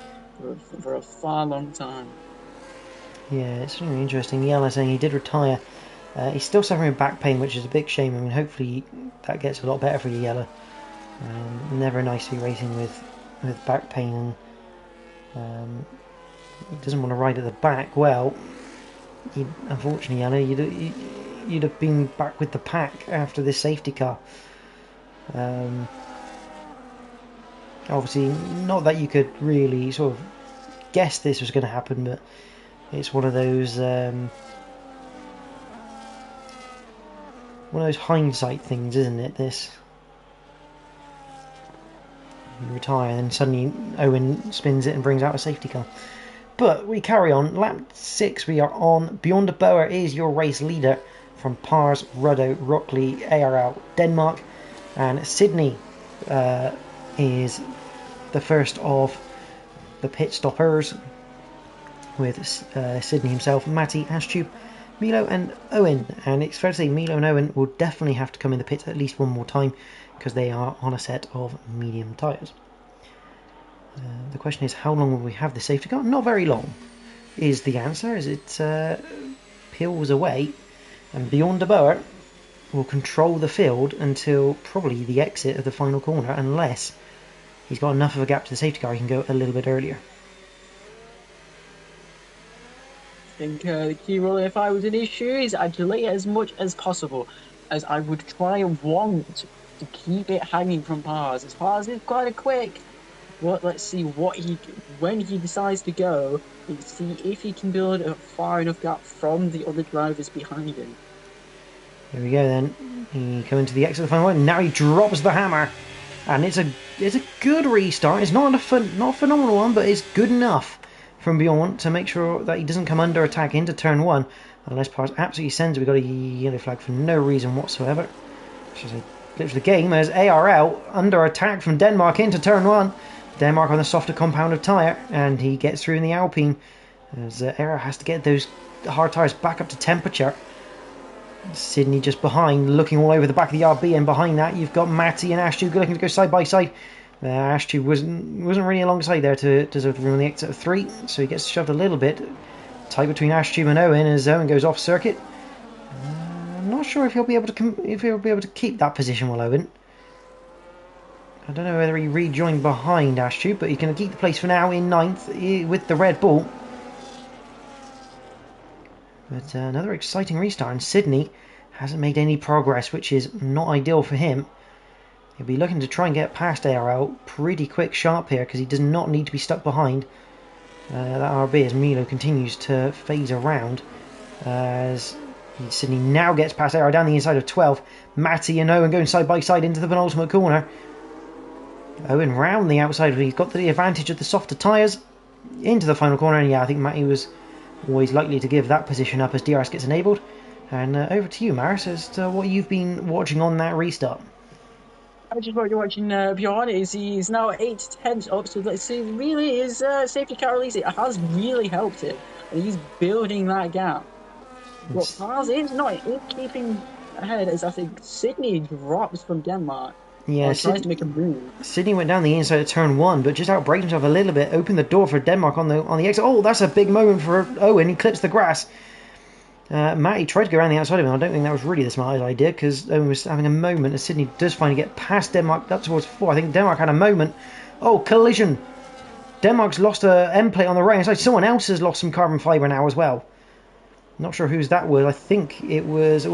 for a far long time. Yeah, it's really interesting. Yella saying he did retire. He's still suffering back pain, which is a big shame. I mean, hopefully that gets a lot better for you, Yella. Never nice to be racing with back pain, and he doesn't want to ride at the back. Well, unfortunately, Yella, you'd have been back with the pack after this safety car. Obviously, not that you could really sort of guess this was going to happen, but it's one of those hindsight things, isn't it? This, you retire and then suddenly Owen spins it and brings out a safety car. But we carry on. Lap 6 we are on. Bjorn de Boer is your race leader from Pars, Ruddo, Rockley, ARL, Denmark, and Sydney is the first of the pit stoppers, with Sydney himself, Matty, Ashtube, Milo and Owen. And it's fair to say Milo and Owen will definitely have to come in the pits at least one more time because they are on a set of medium tyres. The question is, how long will we have the safety car? Not very long is the answer, as it peels away, and Bjorn de Boer will control the field until probably the exit of the final corner, unless he's got enough of a gap to the safety car he can go a little bit earlier. I think the key role, if I was in his shoes, I'd delay it as much as possible, as I would try and want to keep it hanging from Pars. As Pars is quite quick. But let's see when he decides to go, and see if he can build a far enough gap from the other drivers behind him. There we go then. He coming to the exit of the final one. Now he drops the hammer. And it's a good restart. It's not not a phenomenal one, but it's good enough from Bjorn to make sure that he doesn't come under attack into turn 1. Unless Pars absolutely sends it. We got a yellow flag for no reason whatsoever. Which is a glitch of the game as ARL under attack from Denmark into turn 1. Denmark on the softer compound of tyre, and he gets through in the Alpine as ARL has to get those hard tyres back up to temperature. Sydney just behind, looking all over the back of the RB, and behind that you've got Matty and Ashtu looking to go side by side. Ashtu wasn't really alongside there to deserve the room on the exit of 3, so he gets shoved a little bit. Tight between Ashtu and Owen as Owen goes off circuit. I'm not sure if he'll be able to keep that position while Owen. I don't know whether he rejoined behind Ashtu, but he's going to keep the place for now in 9th with the Red Bull. But another exciting restart, and Sydney hasn't made any progress, which is not ideal for him. He'll be looking to try and get past ARL pretty quick sharp here, because he does not need to be stuck behind that RB as Milo continues to phase around. As Sydney now gets past ARL down the inside of 12. Matty and Owen going side by side into the penultimate corner. Owen round the outside, he's got the advantage of the softer tyres into the final corner, and yeah, I think Matty was always likely to give that position up as DRS gets enabled. And over to you, Maris, as to what you've been watching on that restart. I just what you're watching Bjorn is he's now 8 tenths up, so let's see, really his safety car release, it has really helped him, and he's building that gap. But Pars is keeping ahead as I think Sydney drops from Denmark. Yeah, tries to make a move. Sydney went down the inside of turn 1, but just outbraked himself a little bit, opened the door for Denmark on the exit. Oh, that's a big moment for Owen. He clips the grass. Matty tried to go around the outside of him. I don't think that was really the smartest idea, because Owen was having a moment as Sydney does finally get past Denmark up towards 4. I think Denmark had a moment. Oh, collision. Denmark's lost a end plate on the right hand side. Someone else has lost some carbon fibre now as well. Not sure whose that was. I think it was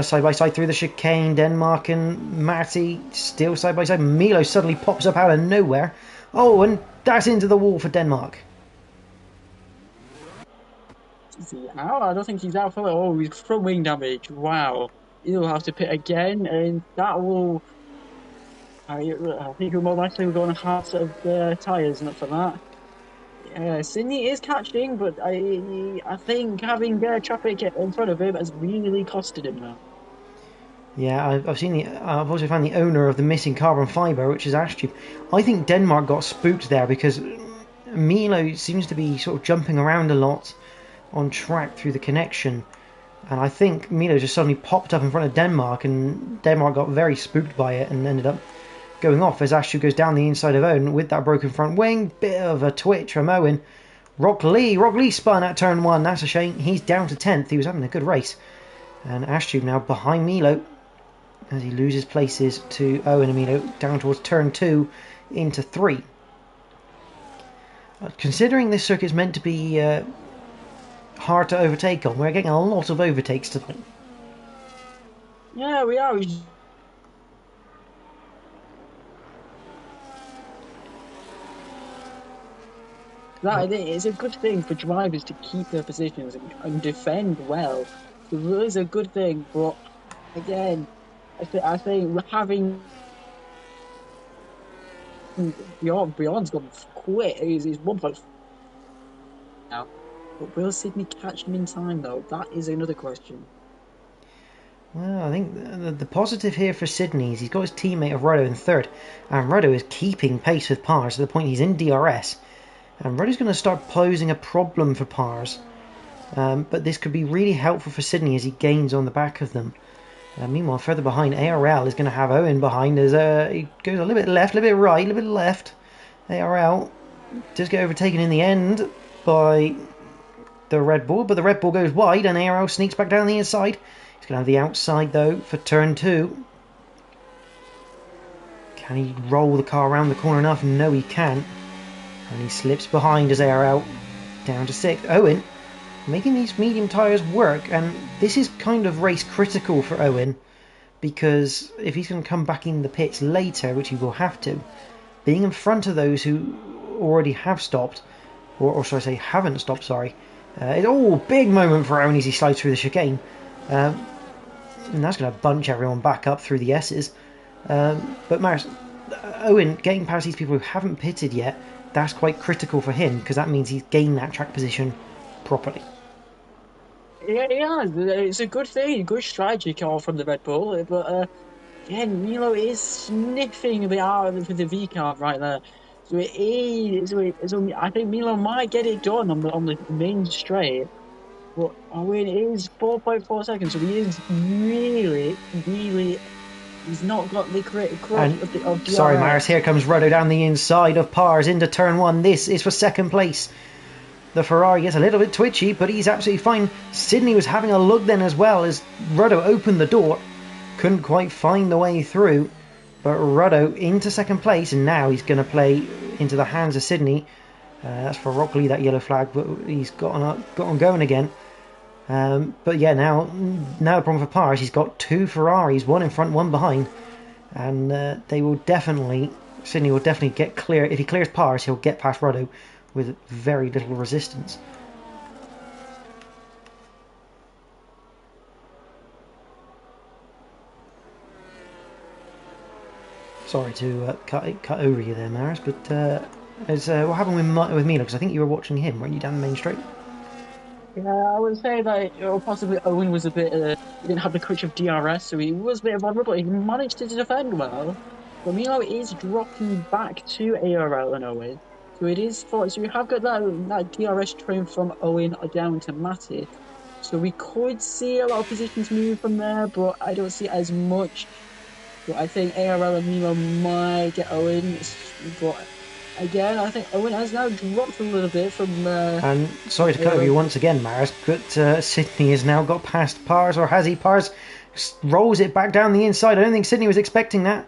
side by side through the chicane. Denmark and Matty still side by side. Milo suddenly pops up out of nowhere. Oh, and that's into the wall for Denmark. Is he out? I don't think he's out for it. Oh, he's from wing damage. Wow. He'll have to pit again, and that will. I think he'll more likely go on a hard set of tyres, not for that. Sydney is catching, but I think having traffic in front of him has really costed him now. Yeah, I've also found the owner of the missing carbon fibre, which is Ashtube. I think Denmark got spooked there because Milo seems to be sort of jumping around a lot on track through the connection, and I think Milo just suddenly popped up in front of Denmark, and Denmark got very spooked by it and ended up going off as Ashtube goes down the inside of Owen with that broken front wing. Bit of a twitch from Owen. Rock Lee spun at turn 1. That's a shame. He's down to 10th. He was having a good race. And Ashtube now behind Milo as he loses places to Owen and Milo down towards turn 2 into 3. Considering this circuit's meant to be hard to overtake on, we're getting a lot of overtakes tonight. Yeah, we are. That is a good thing for drivers to keep their positions and defend well. So it is a good thing, but again, I think having Beyond's gone quick. He's 1.5 now. But will Sydney catch him in time, though? That is another question. Well, I think the positive here for Sydney is he's got his teammate of Ruddo in 3rd, and Ruddo is keeping pace with Pars to the point he's in DRS. And Ruddo's going to start posing a problem for Pars, but this could be really helpful for Sydney as he gains on the back of them. Meanwhile, further behind, ARL is going to have Owen behind as he goes a little bit left, a little bit right, a little bit left. ARL does get overtaken in the end by the Red Bull, but the Red Bull goes wide and ARL sneaks back down the inside. He's going to have the outside though for turn 2. Can he roll the car around the corner enough? No, he can't. And he slips behind as ARL down to 6th. Owen making these medium tyres work, and this is kind of race critical for Owen, because if he's going to come back in the pits later, which he will have to, being in front of those who already have stopped, or should I say haven't stopped, sorry, it's big moment for Owen as he slides through the chicane, and that's going to bunch everyone back up through the S's. But Maris, Owen getting past these people who haven't pitted yet, that's quite critical for him because that means he's gained that track position properly. Yeah, yeah, it's a good thing, good strategy call from the Red Bull. But again, Milo is sniffing the R for the V card right there. So it is. So I think Milo might get it done on the main straight. But Owen is 4.4 seconds, so he is really, really. He's not got the crutch And of sorry, Maris, DRS. here comes Ruddo down the inside of Pars into turn one. This is for second place. The Ferrari gets a little bit twitchy, but he's absolutely fine. Sydney was having a look then as well as Ruddo opened the door. Couldn't quite find the way through, but Ruddo into second place, and now he's going to play into the hands of Sydney. That's for Rockley, that yellow flag, but he's got on going again. But yeah, now the problem for Pars, he's got two Ferraris, one in front, one behind, and Sydney will definitely get clear. If he clears Pars, he'll get past Ruddo with very little resistance. Sorry to cut over you there, Maris, but what happened with Milo? Because I think you were watching him, weren't you, down the main straight? Yeah, I would say that possibly Owen was a bit. He didn't have the crutch of DRS, so he was a bit vulnerable. He managed to defend well, but Milo is dropping back to ARL and Owen. So it is for. So you have got that DRS train from Owen down to Matty. So we could see a lot of positions move from there, but I don't see as much. But I think ARL and Milo might get Owen. But again, I think Owen has now dropped a little bit from. And sorry to cut over you once again, Maris, but Sydney has now got past Pars, or has he? Pars rolls it back down the inside. I don't think Sydney was expecting that.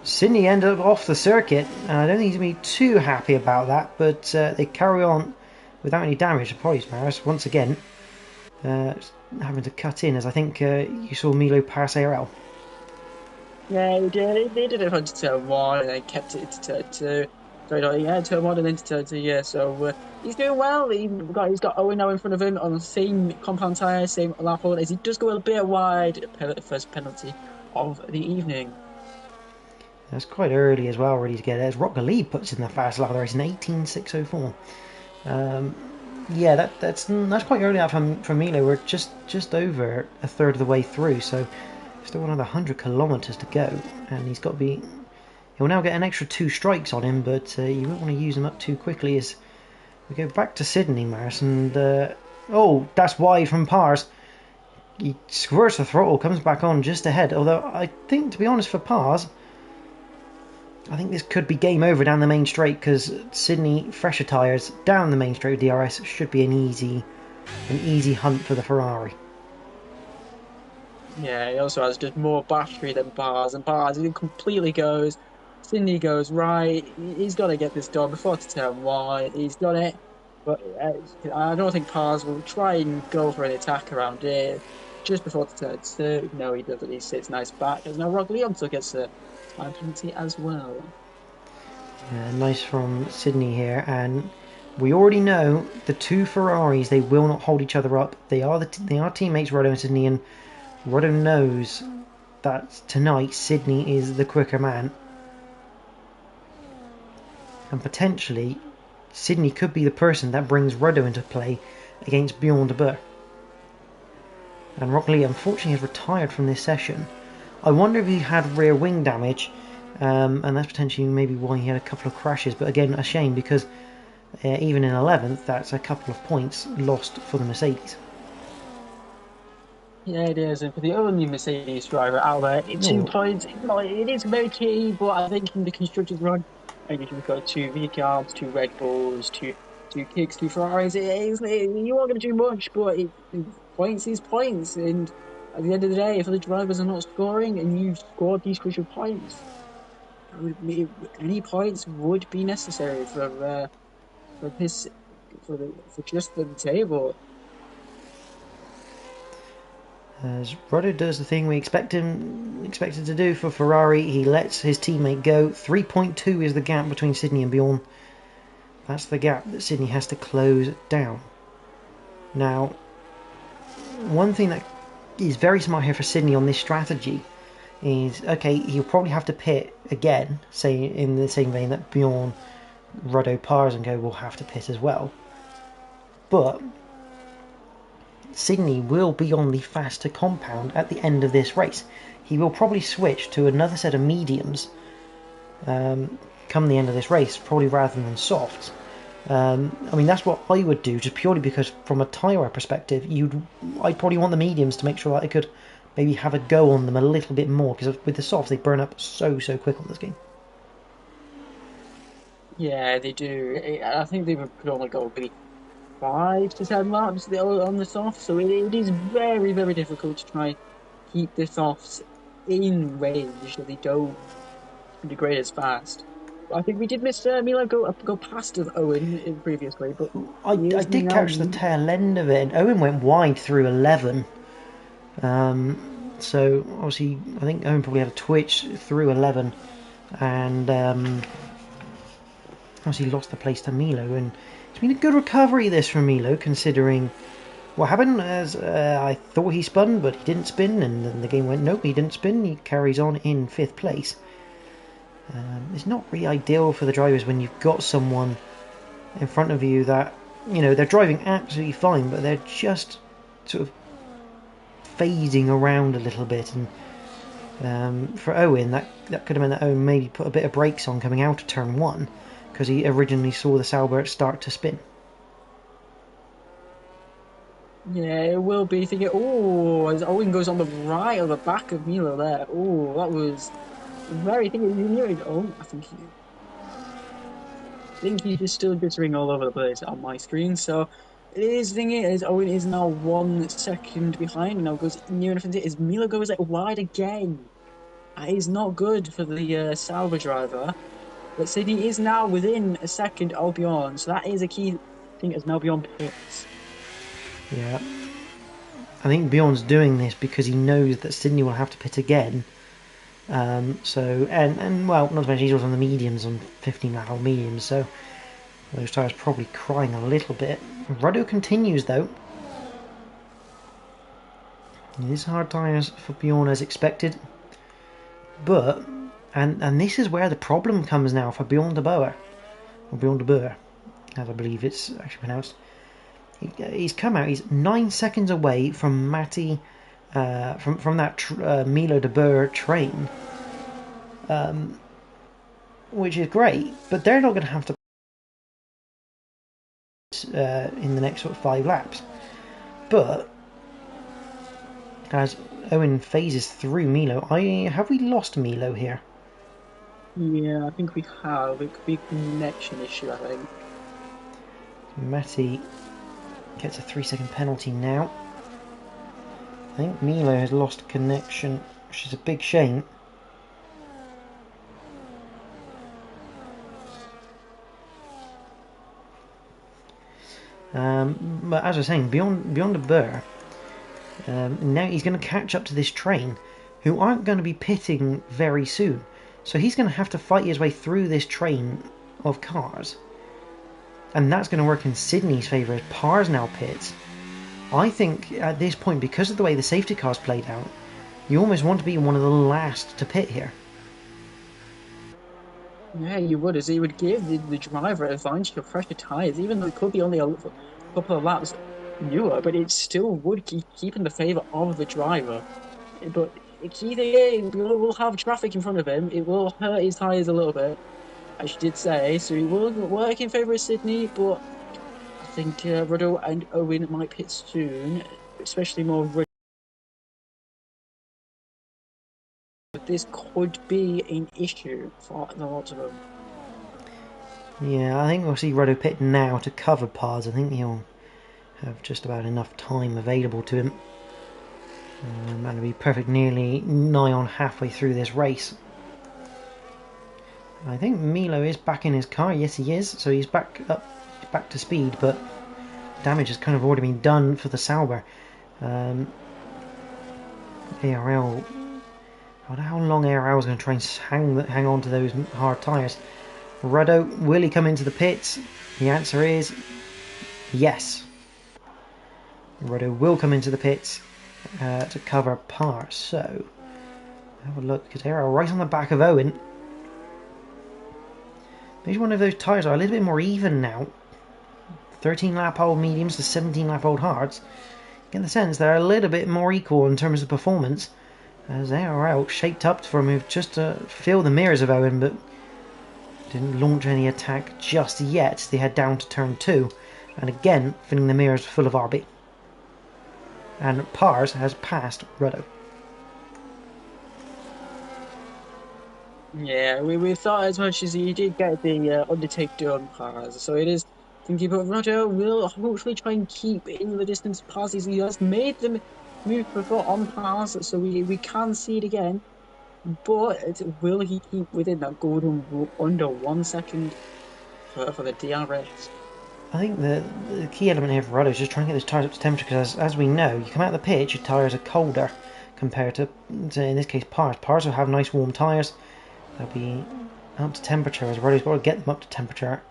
Sydney ended up off the circuit, and I don't think he's going to be too happy about that, but they carry on without any damage. Apologies, Maris, once again. Having to cut in, as I think you saw Milo pass ARL. Yeah, he did. They did it onto turn one and then kept it to turn two. Sorry, no, yeah, turn one and then to turn two. Yeah, so he's doing well. He's got Owen now in front of him on the same compound tyre, same lap hold, as he does go a bit wide. First penalty of the evening. That's quite early as well, ready to get it. As Rock Lee puts in the fast lap of the race in 18.604. Yeah, that's quite early out from Milo. We're just over a third of the way through, so still another 100 kilometres to go, and he's got to be. He'll now get an extra 2 strikes on him, but you won't want to use them up too quickly. As we go back to Sydney, Maris, and oh, that's wide from Pars. He squirts the throttle, comes back on just ahead. Although I think, to be honest, for Pars, I think this could be game over down the main straight because Sydney fresher tyres down the main straight with DRS should be an easy hunt for the Ferrari. Yeah, he also has just more battery than Bars, and Bars he completely goes. Sydney goes right. He's got to get this done before to turn one. He's got it, but I don't think Pars will try and go for an attack around it just before to turn two. No, he doesn't. He sits nice back. As now Rog Leon still gets a time penalty as well. Nice from Sydney here, and we already know the two Ferraris. They will not hold each other up. They are teammates, Ruddo and Sydney, and Ruddo knows that tonight Sydney is the quicker man. And potentially, Sydney could be the person that brings Ruddo into play against Bjorn de Boer. And Rockley unfortunately has retired from this session. I wonder if he had rear wing damage, and that's potentially maybe why he had a couple of crashes. But again, a shame because even in 11th, that's a couple of points lost for the Mercedes. Yeah, it is. And for the only Mercedes driver out there, 2 points. It is very key, but I think in the constructors run, I think we've got 2 VCARs, 2 Red Bulls, two kicks, 2 Ferraris. You aren't going to do much, but points is points. And at the end of the day, if the drivers are not scoring and you've scored these crucial points, any points would be necessary for just the table. As Ruddo does the thing we expected to do for Ferrari, he lets his teammate go. 3.2 is the gap between Sydney and Bjorn. That's the gap that Sydney has to close down. Now, one thing that is very smart here for Sydney on this strategy is, okay, he'll probably have to pit again, say in the same vein that Bjorn, Ruddo, Pars and Co will have to pit as well. But Sydney will be on the faster compound at the end of this race. He will probably switch to another set of mediums come the end of this race, probably rather than softs. I mean, that's what I would do, just purely because from a tyre wear perspective, I'd probably want the mediums to make sure that I could maybe have a go on them a little bit more, because with the softs they burn up so quick on this game. Yeah, they do. I think they could only go maybe 5 to 10 laps on the soft, so it is very, very difficult to try keep the softs in range so they don't degrade as fast. But I think we did miss Milo go past of Owen previously, but I he is did now. catch the tail end of it, and Owen went wide through 11. So obviously, I think Owen probably had a twitch through 11, and obviously lost the place to Milo. And it's been a good recovery this from Milo, considering what happened. As I thought he spun, but he didn't spin, and then the game went nope, he didn't spin. He carries on in 5th place. It's not really ideal for the drivers when you've got someone in front of you that, you know, they're driving absolutely fine, but they're just sort of phasing around a little bit. And for Owen, that could have meant that Owen maybe put a bit of brakes on coming out of turn 1, because he originally saw the Salbert start to spin. Yeah, it will be thinking, oh, as Owen goes on the right of the back of Milo there. Oh, that was very thinking you knew it. Oh, I think he's just still jittering all over the place on my screen. So it is thinking is Owen is now 1 second behind. Now goes near enough into it. As Milo goes like wide again. That is not good for the Sauber driver. But Sydney is now within a second of Bjorn. So that is a key thing as now Bjorn pits. Yeah, I think Bjorn's doing this because he knows that Sydney will have to pit again. And well, not to mention he's also on the mediums, on 15 lap mediums, so those tyres probably crying a little bit. Ruddo continues though. It is hard tyres for Bjorn as expected, but and this is where the problem comes now for Bjorn de Boer, or Bjorn de Boer, as I believe it's actually pronounced. He's come out. He's 9 seconds away from Matty, from that Milo de Boer train, which is great. But they're not going to have to in the next sort of 5 laps. But as Owen phases through Milo, have we lost Milo here? Yeah, I think we have. It could be a connection issue, I think. Matty gets a 3-second penalty now. I think Milo has lost connection, which is a big shame. But as I was saying, beyond the Burr, now he's going to catch up to this train, who aren't going to be pitting very soon. So he's going to have to fight his way through this train of cars. And that's going to work in Sydney's favour as Pars now pits. I think at this point, because of the way the safety cars played out, you almost want to be one of the last to pit here. Yeah, you would, as he would give the driver advantage of fresher tyres, even though it could be only a couple of laps newer, but it still would keep in the favour of the driver. But the key thing is, will have traffic in front of him. It will hurt his tyres a little bit, as you did say. So he will work in favour of Sydney, but I think Ruddo and Owen might pit soon, especially more Ruddo. This could be an issue for the lot of them. Yeah, I think we'll see Ruddo pit now to cover Pars. I think he'll have just about enough time available to him. And it'll be perfect nearly nigh on halfway through this race. I think Milo is back in his car. Yes, he is. So he's back to speed, but damage has kind of already been done for the Sauber. ARL. I wonder how long ARL is going to try and hang on to those hard tyres. Ruddo, will he come into the pits? The answer is yes. Ruddo will come into the pits to cover Pars. So Have a look, because they're right on the back of Owen. Maybe one of those tyres are a little bit more even now. 13 lap old mediums to 17 lap old hards. Get the sense they're a little bit more equal in terms of performance, as ARL shaped up for a move just to fill the mirrors of Owen, but didn't launch any attack just yet. They head down to turn 2, and again filling the mirrors full of RB. And Pars has passed Ruddo. Yeah, we thought as much as he did get the undertake done pass, so it is thinking, but Roger will hopefully try and keep in the distance passes. He has made them move before on pass, so we can see it again. But will he keep within that golden rule under 1 second for the DRS? I think the key element here for Ruddo is just trying to get those tyres up to temperature, because as we know, you come out of the pitch, your tyres are colder compared to in this case, Pars. Pars will have nice warm tyres. They'll be up to temperature, as Ruddo's got to get them up to temperature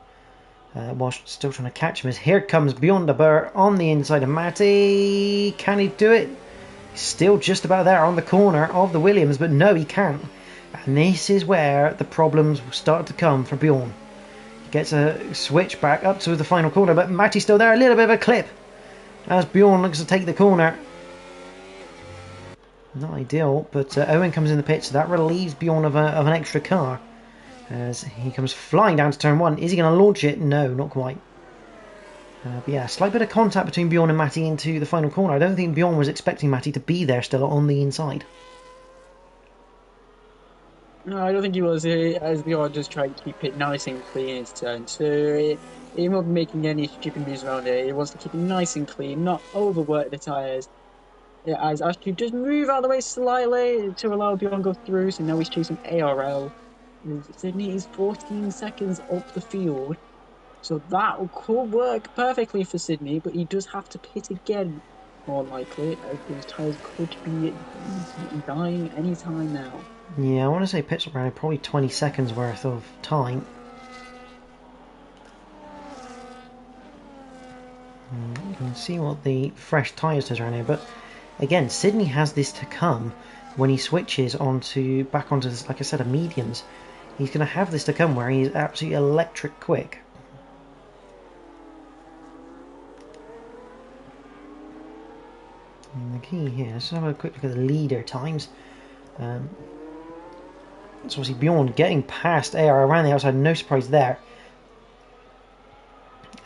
whilst still trying to catch him. As here comes Beyond the Burr on the inside of Matty. Can he do it? He's still just about there on the corner of the Williams, but no, he can't. And this is where the problems will start to come for Bjorn. He gets a switch back up to the final corner, but Matty's still there. A little bit of a clip as Bjorn looks to take the corner. Not ideal, but Owen comes in the pit, so that relieves Bjorn of an extra car. As he comes flying down to turn 1. Is he going to launch it? No, not quite. But yeah, slight bit of contact between Bjorn and Matty into the final corner. I don't think Bjorn was expecting Matty to be there still on the inside. No, I don't think he was. As Bjorn just tried to keep it nice and clean his turn. So he won't be making any stupid moves around it. He wants to keep it nice and clean, not overwork the tyres. Yeah, as Ashton just move out of the way slightly to allow Bjorn to go through. So now he's chasing ARL. Sydney is 14 seconds up the field. So that could work perfectly for Sydney, but he does have to pit again, more likely, as those tyres could be dying any time now. Yeah, I want to say pits around probably 20 seconds worth of time. You can see what the fresh tyres does around here, but again, Sydney has this to come when he switches back onto this, like I said, a mediums. He's going to have this to come where he's absolutely electric quick. And the key here, let's have a quick look at the leader times. So obviously Bjorn getting past AR around the outside, no surprise there.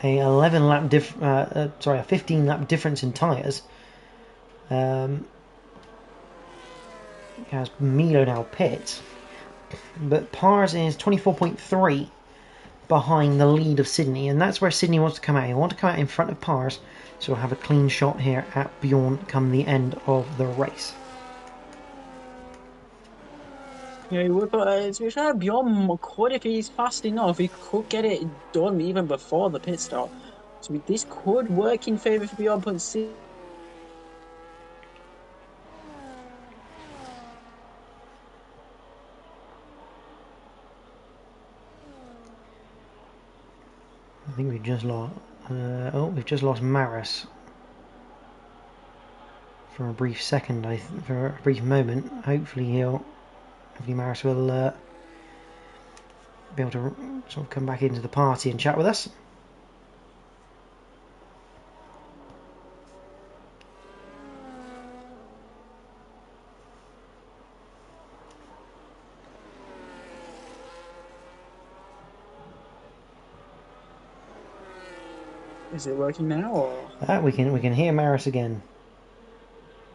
A 15 lap difference in tyres. As Milo now pits, but Pars is 24.3 behind the lead of Sydney, and that's where Sydney wants to come out. He wants to come out in front of Pars, so we'll have a clean shot here at Bjorn come the end of the race. Yeah, but to be fair, Bjorn could, if he's fast enough, he could get it done even before the pit stop. So this could work in favour for Bjorn, but see. I think we've just lost. We've just lost Maris for a brief second. For a brief moment. Hopefully Maris will be able to sort of come back into the party and chat with us. Is it working now, or? We can hear Maris again.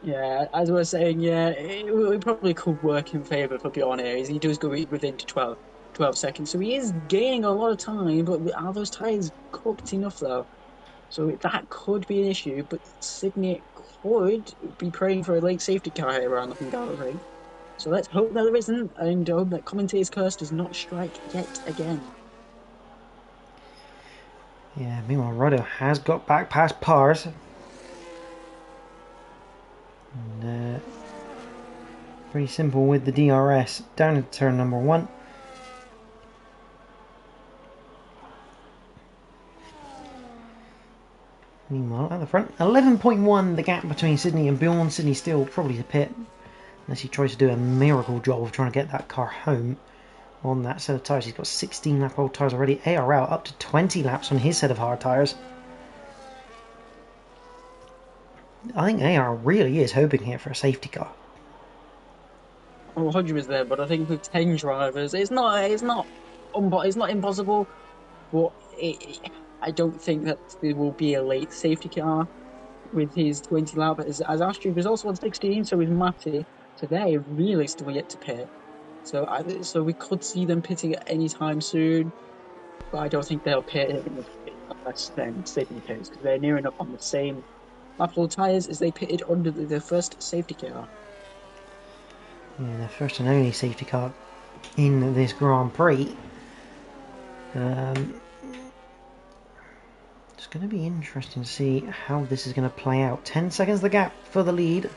Yeah, as I was saying, yeah, it probably could work in favour for Bjorn here, as he does go within 12 seconds. So he is gaining a lot of time, but are those tyres cooked enough, though? So that could be an issue, but Sydney could be praying for a late safety car here around the Hungaroring. So let's hope that there isn't, and hope that commentator's curse does not strike yet again. Yeah, meanwhile, Ruddo has got back past Pars. And, pretty simple with the DRS. Down into turn number 1. Meanwhile, at the front, 11.1 the gap between Sydney and Bjorn. Sydney still probably the pit unless he tries to do a miracle job of trying to get that car home on that set of tyres. He's got 16 lap old tyres already. ARL up to 20 laps on his set of hard tyres. I think ARL really is hoping here for a safety car. Oh, 100 is there, but I think with 10 drivers, it's not impossible, but I don't think that there will be a late safety car with his 20 lap. As Astrid is also on 16, so is Matty. So they're really still yet to pit. So we could see them pitting at any time soon, but I don't think they'll pit unless then safety pits because they're near enough on the same lap full tyres as they pitted under the first safety car. Yeah, the first and only safety car in this Grand Prix. It's going to be interesting to see how this is going to play out. 10 seconds the gap for the lead.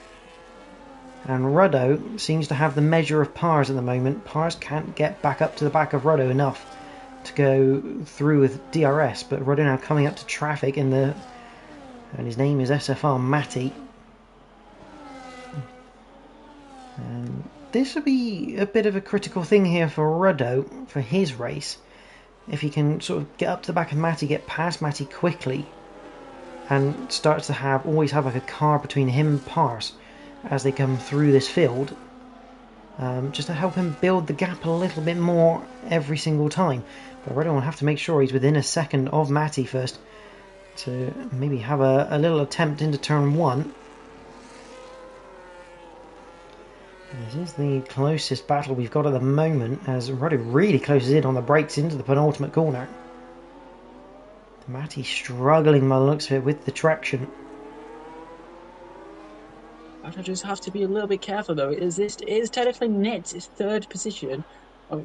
And Ruddo seems to have the measure of Pars at the moment. Pars can't get back up to the back of Ruddo enough to go through with DRS, but Ruddo now coming up to traffic and his name is SFR Matty. This will be a bit of a critical thing here for Ruddo for his race. If he can sort of get up to the back of Matty, get past Matty quickly, and starts to always have like a car between him and Pars as they come through this field, just to help him build the gap a little bit more every single time. But Ruddo will have to make sure he's within a second of Matty first to maybe have a little attempt into turn one. This is the closest battle we've got at the moment as Ruddo really closes in on the brakes into the penultimate corner. Matty struggling by the looks of it with the traction. I just have to be a little bit careful though. It is technically Net's third position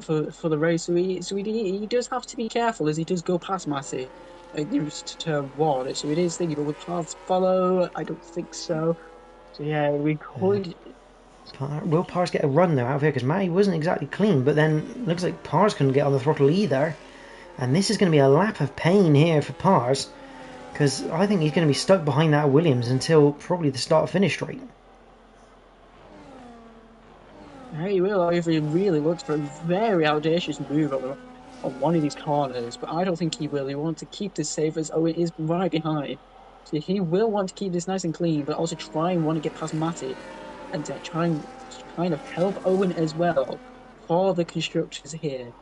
for the race, so he does have to be careful as he does go past Matty to turn one. So it is thinking, but will Pars follow? I don't think so. So yeah, we could. Will Pars get a run though out of here? Because Matty wasn't exactly clean, but then looks like Pars couldn't get on the throttle either. And this is going to be a lap of pain here for Pars, because I think he's going to be stuck behind that Williams until probably the start-finish straight. He will if he really looks for a very audacious move on one of these corners, but I don't think he will. He wants to keep this safe as Owen is right behind. So he will want to keep this nice and clean, but also try and want to get past Matty and to try and kind of help Owen as well for the constructors here.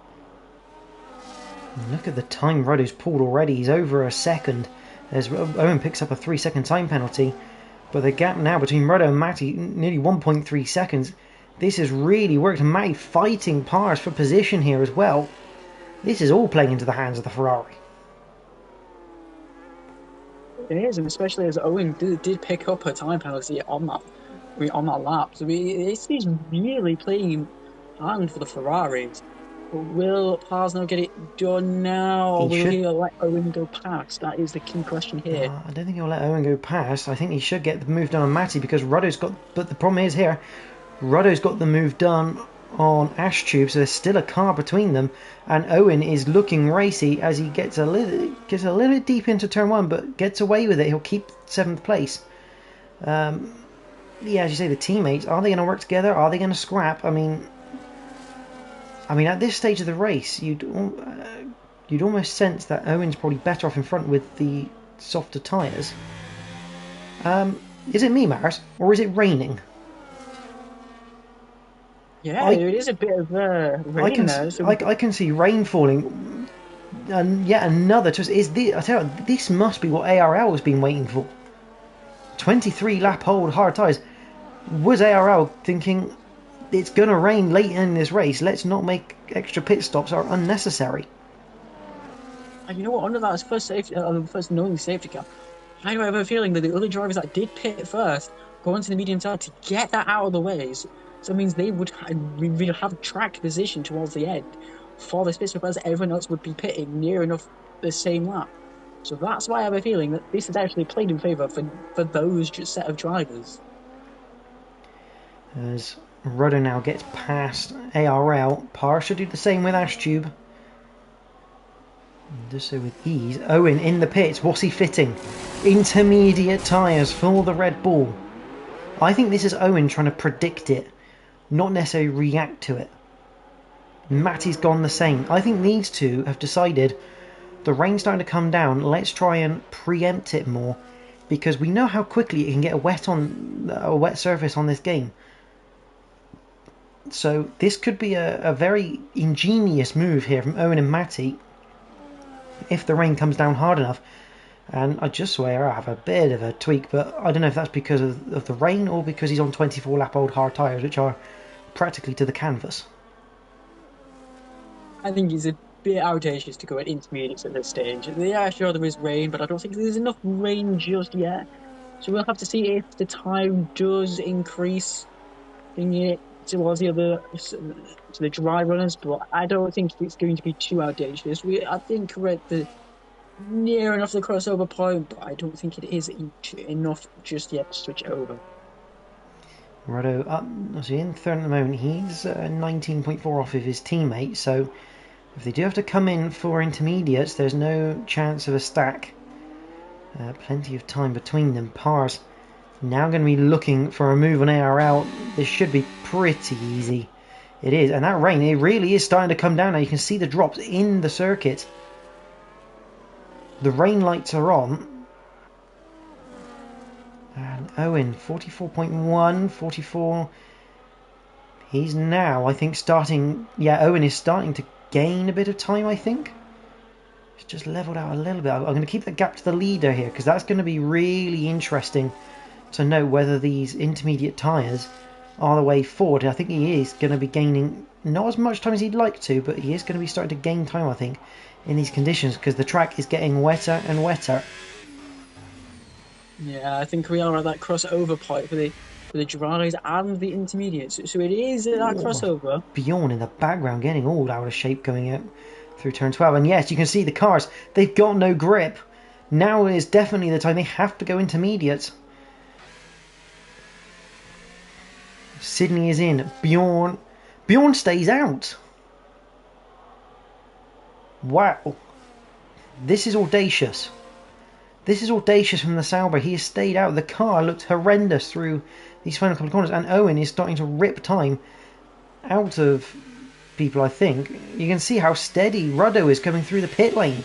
Look at the time Ruddo's pulled already. He's over a second as Owen picks up a 3-second time penalty. But the gap now between Ruddo and Matty, nearly 1.3 seconds. This has really worked. Matty fighting Pars for position here as well. This is all playing into the hands of the Ferrari. It is, and especially as Owen did pick up a time penalty on that lap. So he's really playing hand for the Ferraris. But will Pars now get it done now, or will he let Owen go past? That is the key question here. I don't think he'll let Owen go past. I think he should get the move done on Matty because Ruddo's got... But the problem is here, Ruddo's got the move done on Ash Tube, so there's still a car between them, and Owen is looking racy as he gets a little bit deep into turn one, but gets away with it. He'll keep 7th place. Yeah, as you say, the teammates, are they going to work together? Are they going to scrap? I mean, at this stage of the race, you'd almost sense that Owen's probably better off in front with the softer tyres. Is it me, Maris, or is it raining? Yeah, it is a bit of rain there. So I can see rain falling. And yet another twist. I tell you what, this must be what ARL has been waiting for. 23 lap hold hard tyres. Was ARL thinking it's going to rain late in this race? Let's not make extra pit stops are unnecessary. And you know what? Under that first knowing safety car, I have a feeling that the other drivers that did pit first go into the medium tire to get that out of the way. So it means they would really have track position towards the end for the pit stop, as everyone else would be pitting near enough the same lap. So that's why I have a feeling that this is actually played in favour for those set of drivers. As Rudder now gets past ARL, Pars should do the same with Ash Tube. Just so with ease. Owen in the pits, what's he fitting? Intermediate tyres for the Red Bull. I think this is Owen trying to predict it not necessarily react to it. Matty's gone the same. I think these two have decided the rain's starting to come down, let's try and preempt it more, because we know how quickly it can get wet on a wet surface on this game. So this could be a very ingenious move here from Owen and Matty if the rain comes down hard enough. And I just swear I have a bit of a tweak, but I don't know if that's because of the rain or because he's on 24 lap old hard tyres, which are practically to the canvas. I think he's a bit audacious to go at intermediates at this stage. Yeah, sure, there is rain, but I don't think there's enough rain just yet. So we'll have to see if the time does increase in it towards to the dry runners, but I don't think it's going to be too audacious. I think we're at the near enough the crossover point, but I don't think it is enough just yet to switch over. Ruddo up, so in third at the moment, he's 19.4 off of his teammate, so if they do have to come in for intermediates, there's no chance of a stack. Plenty of time between them. Pars now going to be looking for a move on ARL. This should be pretty easy. It is, and that rain, it really is starting to come down now. You can see the drops in the circuit. The rain lights are on. And Owen, 44.1, 44. He's now, I think, starting... Yeah, Owen is starting to gain a bit of time, I think. It's just leveled out a little bit. I'm going to keep the gap to the leader here, because that's going to be really interesting to know whether these intermediate tyres are the way forward. I think he is going to be gaining not as much time as he'd like to, but he is going to be starting to gain time, I think, in these conditions, because the track is getting wetter and wetter. Yeah, I think we are at that crossover point for the dries and the intermediates. So it is that crossover. Bjorn in the background getting all out of shape going out through turn 12. And yes, you can see the cars, they've got no grip. Now is definitely the time they have to go intermediate. Sydney is in. Bjorn stays out. Wow. This is audacious. This is audacious from the Sauber. He has stayed out. The car looked horrendous through these final couple of corners. And Owen is starting to rip time out of people, I think. You can see how steady Ruddo is coming through the pit lane.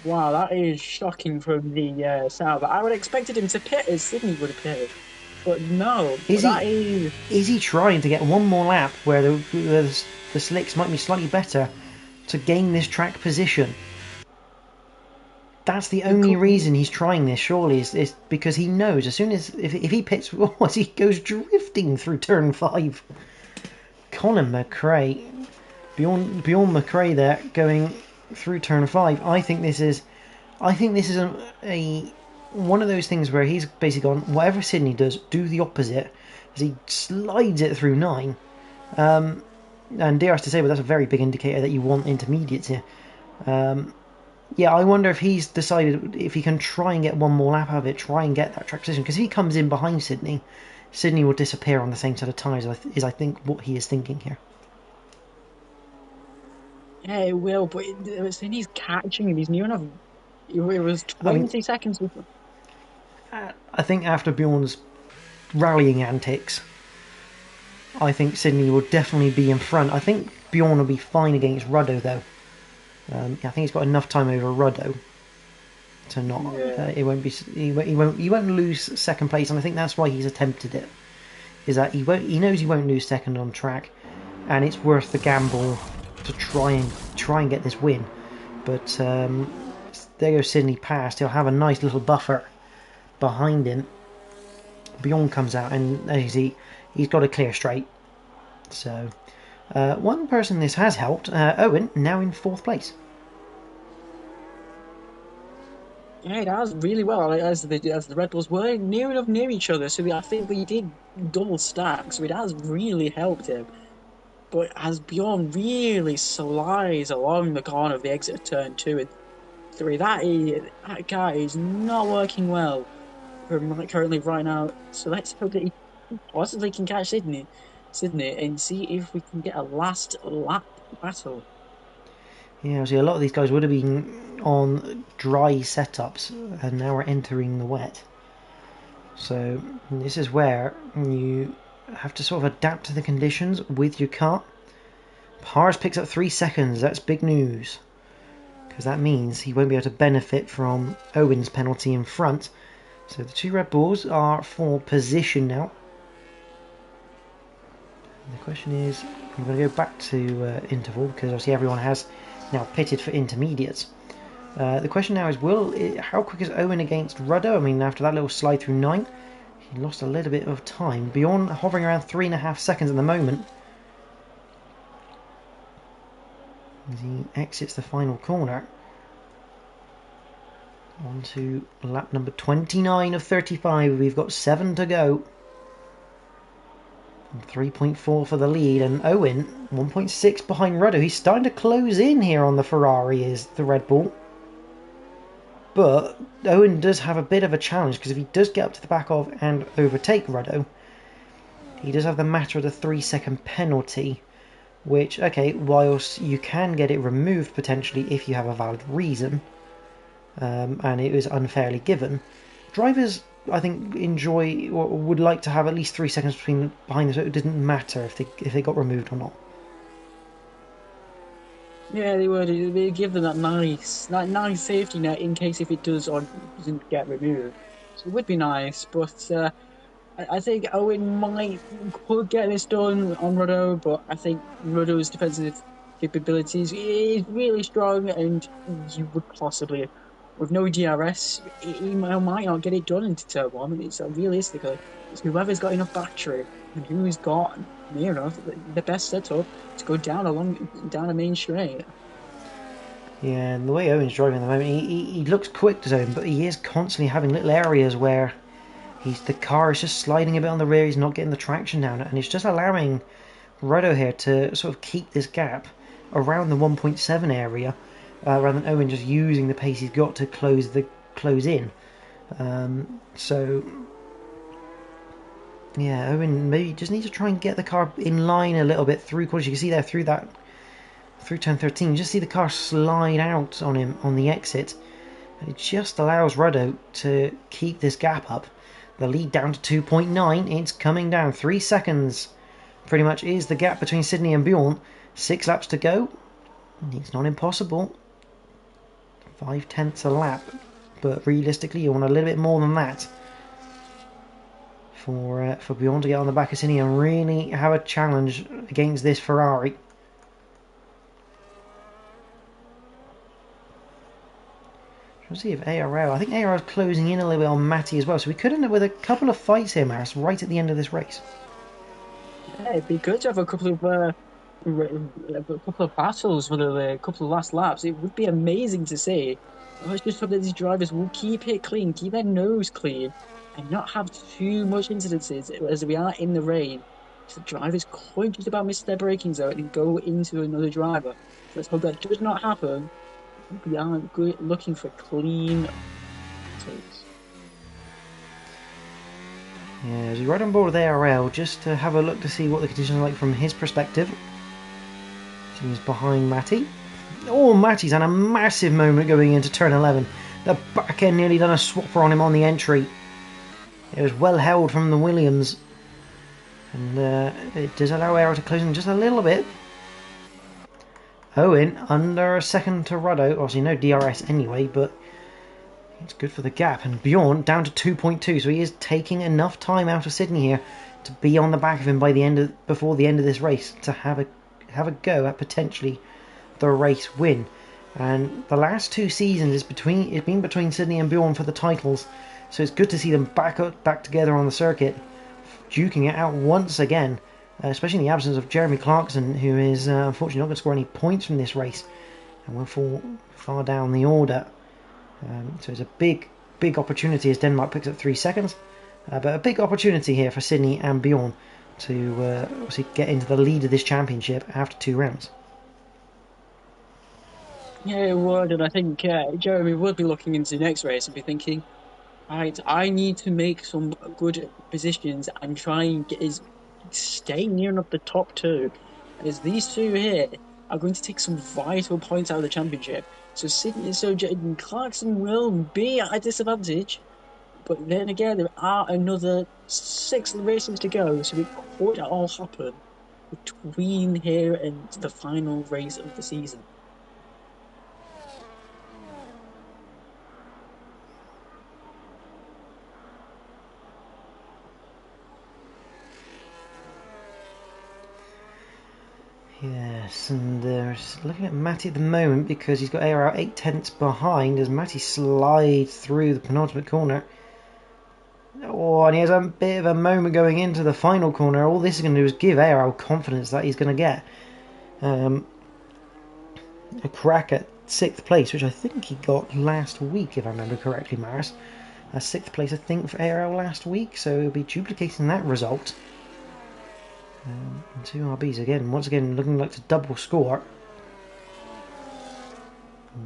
Wow, that is shocking from the Sauber. I would have expected him to pit as Sydney would have pitted. But no. Is he trying to get one more lap where the slicks might be slightly better to gain this track position? That's the only reason he's trying this, surely, is because he knows as soon as if he pits once, he goes drifting through turn 5. Colin McRae, Bjorn McRae there going through turn 5. I think this is a one of those things where he's basically gone, whatever Sydney does, do the opposite, as he slides it through 9. And dare I to say, but that's a very big indicator that you want intermediates here. Yeah, I wonder if he's decided if he can try and get one more lap out of it, try and get that track position. Because if he comes in behind Sydney, Sydney will disappear on the same set of tyres, is I think what he is thinking here. Yeah, it will, but Sydney's catching him. He's near enough. It was 20 seconds before. I think after Bjorn's rallying antics, I think Sydney will definitely be in front. I think Bjorn will be fine against Ruddo, though. I think he's got enough time over Ruddo to not. It won't be. He won't lose second place, and I think that's why he's attempted it. Is that he won't? He knows he won't lose second on track, and it's worth the gamble to try and get this win. But there goes Sydney past. He'll have a nice little buffer behind him. Bjorn comes out, and as you see, he's got a clear straight. So one person this has helped, Owen, now in 4th place. Yeah, it has really well, as the Red Bulls were near each other, so I think we did double stack, so it has really helped him. But as Bjorn really slides along the corner of the exit of turn 2 and 3, that guy is not working well currently right now. So let's hope that he possibly can catch Sydney and see if we can get a last lap battle. Yeah, see, a lot of these guys would have been on dry setups, and now we're entering the wet. So this is where you have to sort of adapt to the conditions with your car. Pars picks up 3 seconds. That's big news, because that means he won't be able to benefit from Owen's penalty in front. So the 2 Red Bulls are for position now. And the question is, I'm going to go back to interval, because obviously everyone has now pitted for intermediates. The question now is, how quick is Owen against Ruddo? I mean, after that little slide through 9, he lost a little bit of time. Bjorn hovering around 3.5 seconds at the moment as he exits the final corner. On to lap number 29 of 35. We've got 7 to go. 3.4 for the lead, and Owen 1.6 behind Ruddo. He's starting to close in here on the Ferrari, is the Red Bull. But Owen does have a bit of a challenge, because if he does get up to the back of and overtake Ruddo, he does have the matter of the 3-second penalty, which, okay, whilst you can get it removed potentially if you have a valid reason, and it was unfairly given, drivers, I think, enjoy or would like to have at least 3 seconds behind them, so it doesn't matter if they got removed or not. Yeah, they would. They give them that nice safety net in case if it does or doesn't get removed. So it would be nice, but I think Owen could get this done on Ruddo, but I think Ruddo's defensive capabilities is really strong, and you would possibly, with no DRS, he might not get it done into turn 1. I mean, it's realistically, it's whoever's got enough battery and who's got near enough the best setup to go down a main straight. Yeah, and the way Owen's driving at the moment, he looks quick to zone, but he is constantly having little areas where the car is just sliding a bit on the rear. He's not getting the traction down, and it's just allowing Ruddo here to sort of keep this gap around the 1.7 area, rather than Owen just using the pace he's got to close in. So yeah, Owen maybe just needs to try and get the car in line a little bit through corners. You can see there through turn 13, you just see the car slide out on him on the exit, and it just allows Ruddo to keep this gap up. The lead down to 2.9. It's coming down. 3 seconds pretty much is the gap between Sydney and Bjorn. 6 laps to go. It's not impossible. 0.5 a lap, but realistically you want a little bit more than that for Bjorn to get on the back of Sydney and really have a challenge against this Ferrari. Let's see if ARL... I think ARL is closing in a little bit on Matty as well, so we could end up with a couple of fights here, Maris, right at the end of this race. Yeah, it'd be good to have a couple of battles for the couple of last laps. It would be amazing to see. I just hope that these drivers will keep it clean, keep their nose clean, and not have too much incidences as we are in the rain. So the drivers could just about miss their braking zone and go into another driver. So let's hope that does not happen. We are looking for clean takes. Yeah, as we ride on board with ARL, just to have a look to see what the conditions are like from his perspective. So he's behind Matty. Oh, Matty's had a massive moment going into turn 11. The back end nearly done a swapper on him on the entry. It was well held from the Williams. And it does allow ARL to close in just a little bit. Owen under a second to Ruddo. Obviously no DRS anyway, but it's good for the gap. And Bjorn down to 2.2, so he is taking enough time out of Sydney here to be on the back of him before the end of this race to have a go at potentially the race win. And the last 2 seasons it's been between Sydney and Bjorn for the titles, so it's good to see them back together on the circuit, duking it out once again. Especially in the absence of Jeremy Clarkson, who is unfortunately not going to score any points from this race and will fall far down the order. So it's a big opportunity as Denmark picks up 3 seconds, but a big opportunity here for Sydney and Bjorn to obviously get into the lead of this championship after 2 rounds. Yeah, it would, and I think Jeremy would be looking into the next race and be thinking, right, I need to make some good positions and try and stay near enough the top 2, as these 2 here are going to take some vital points out of the championship. So Clarkson will be at a disadvantage, But then again, there are another 6 races to go, so it could all happen between here and the final race of the season. Yes, and looking at Matty at the moment because he's got ARL 8 tenths behind as Matty slides through the penultimate corner. Oh, and he has a bit of a moment going into the final corner. All this is going to do is give ARL confidence that he's going to get a crack at 6th place, which I think he got last week, if I remember correctly, Maris. 6th place, I think, for ARL last week, so he'll be duplicating that result. And 2 RBs again, once again looking like to double score.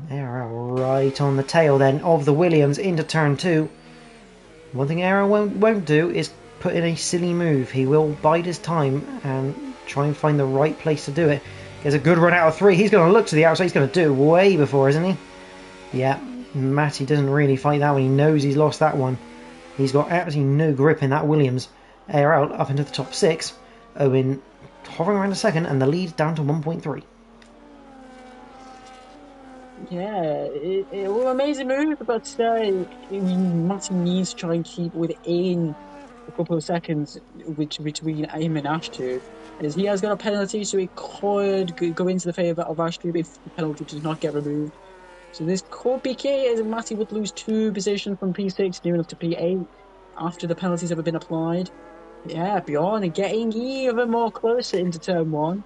ARL right on the tail then of the Williams into turn 2. One thing ARL won't do is put in a silly move. He will bide his time and try and find the right place to do it. Gets a good run out of 3. He's going to look to the outside. He's going to do it way before, isn't he? Yeah, Matty doesn't really fight that one. He knows he's lost that one. He's got absolutely no grip in that Williams. ARL up into the top 6. Owen hovering around a second, and the lead down to 1.3. Yeah, it was an amazing move, but Matty needs to try and keep within a couple of seconds between him and Ashton. As he has got a penalty, so it could go into the favour of Ashton if the penalty does not get removed. So this could be key, as Matty would lose 2 positions from P6 near enough to P8 after the penalties have been applied. Yeah, Bjorn getting even more closer into turn 1.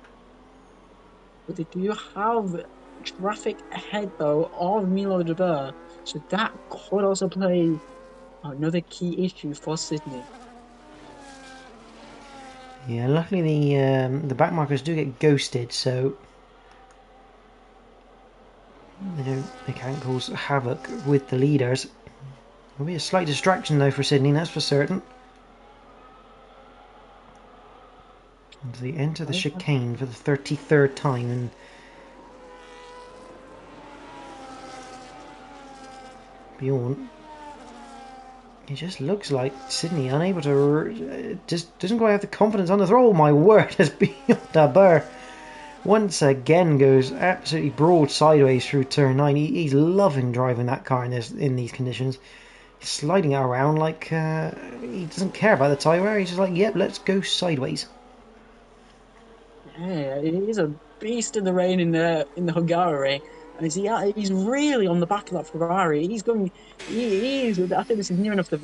But they do have traffic ahead, though, of Milo de Boer. So that could also play another key issue for Sydney. Yeah, luckily the back markers do get ghosted, so they can't cause havoc with the leaders. There'll be a slight distraction though for Sydney, that's for certain. And they enter the chicane for the 33rd time, and Bjorn, it just looks like Sydney unable to, just doesn't quite have the confidence on the throw. Oh my word, as Bjorn de Boer once again goes absolutely broad sideways through turn 9. He's loving driving that car in these conditions. He's sliding it around like he doesn't care about the tyre wear. He's just like, yep, let's go sideways. Yeah, he's a beast in the rain in the Hungary, and he's really on the back of that Ferrari. He's going. I think this is near enough. A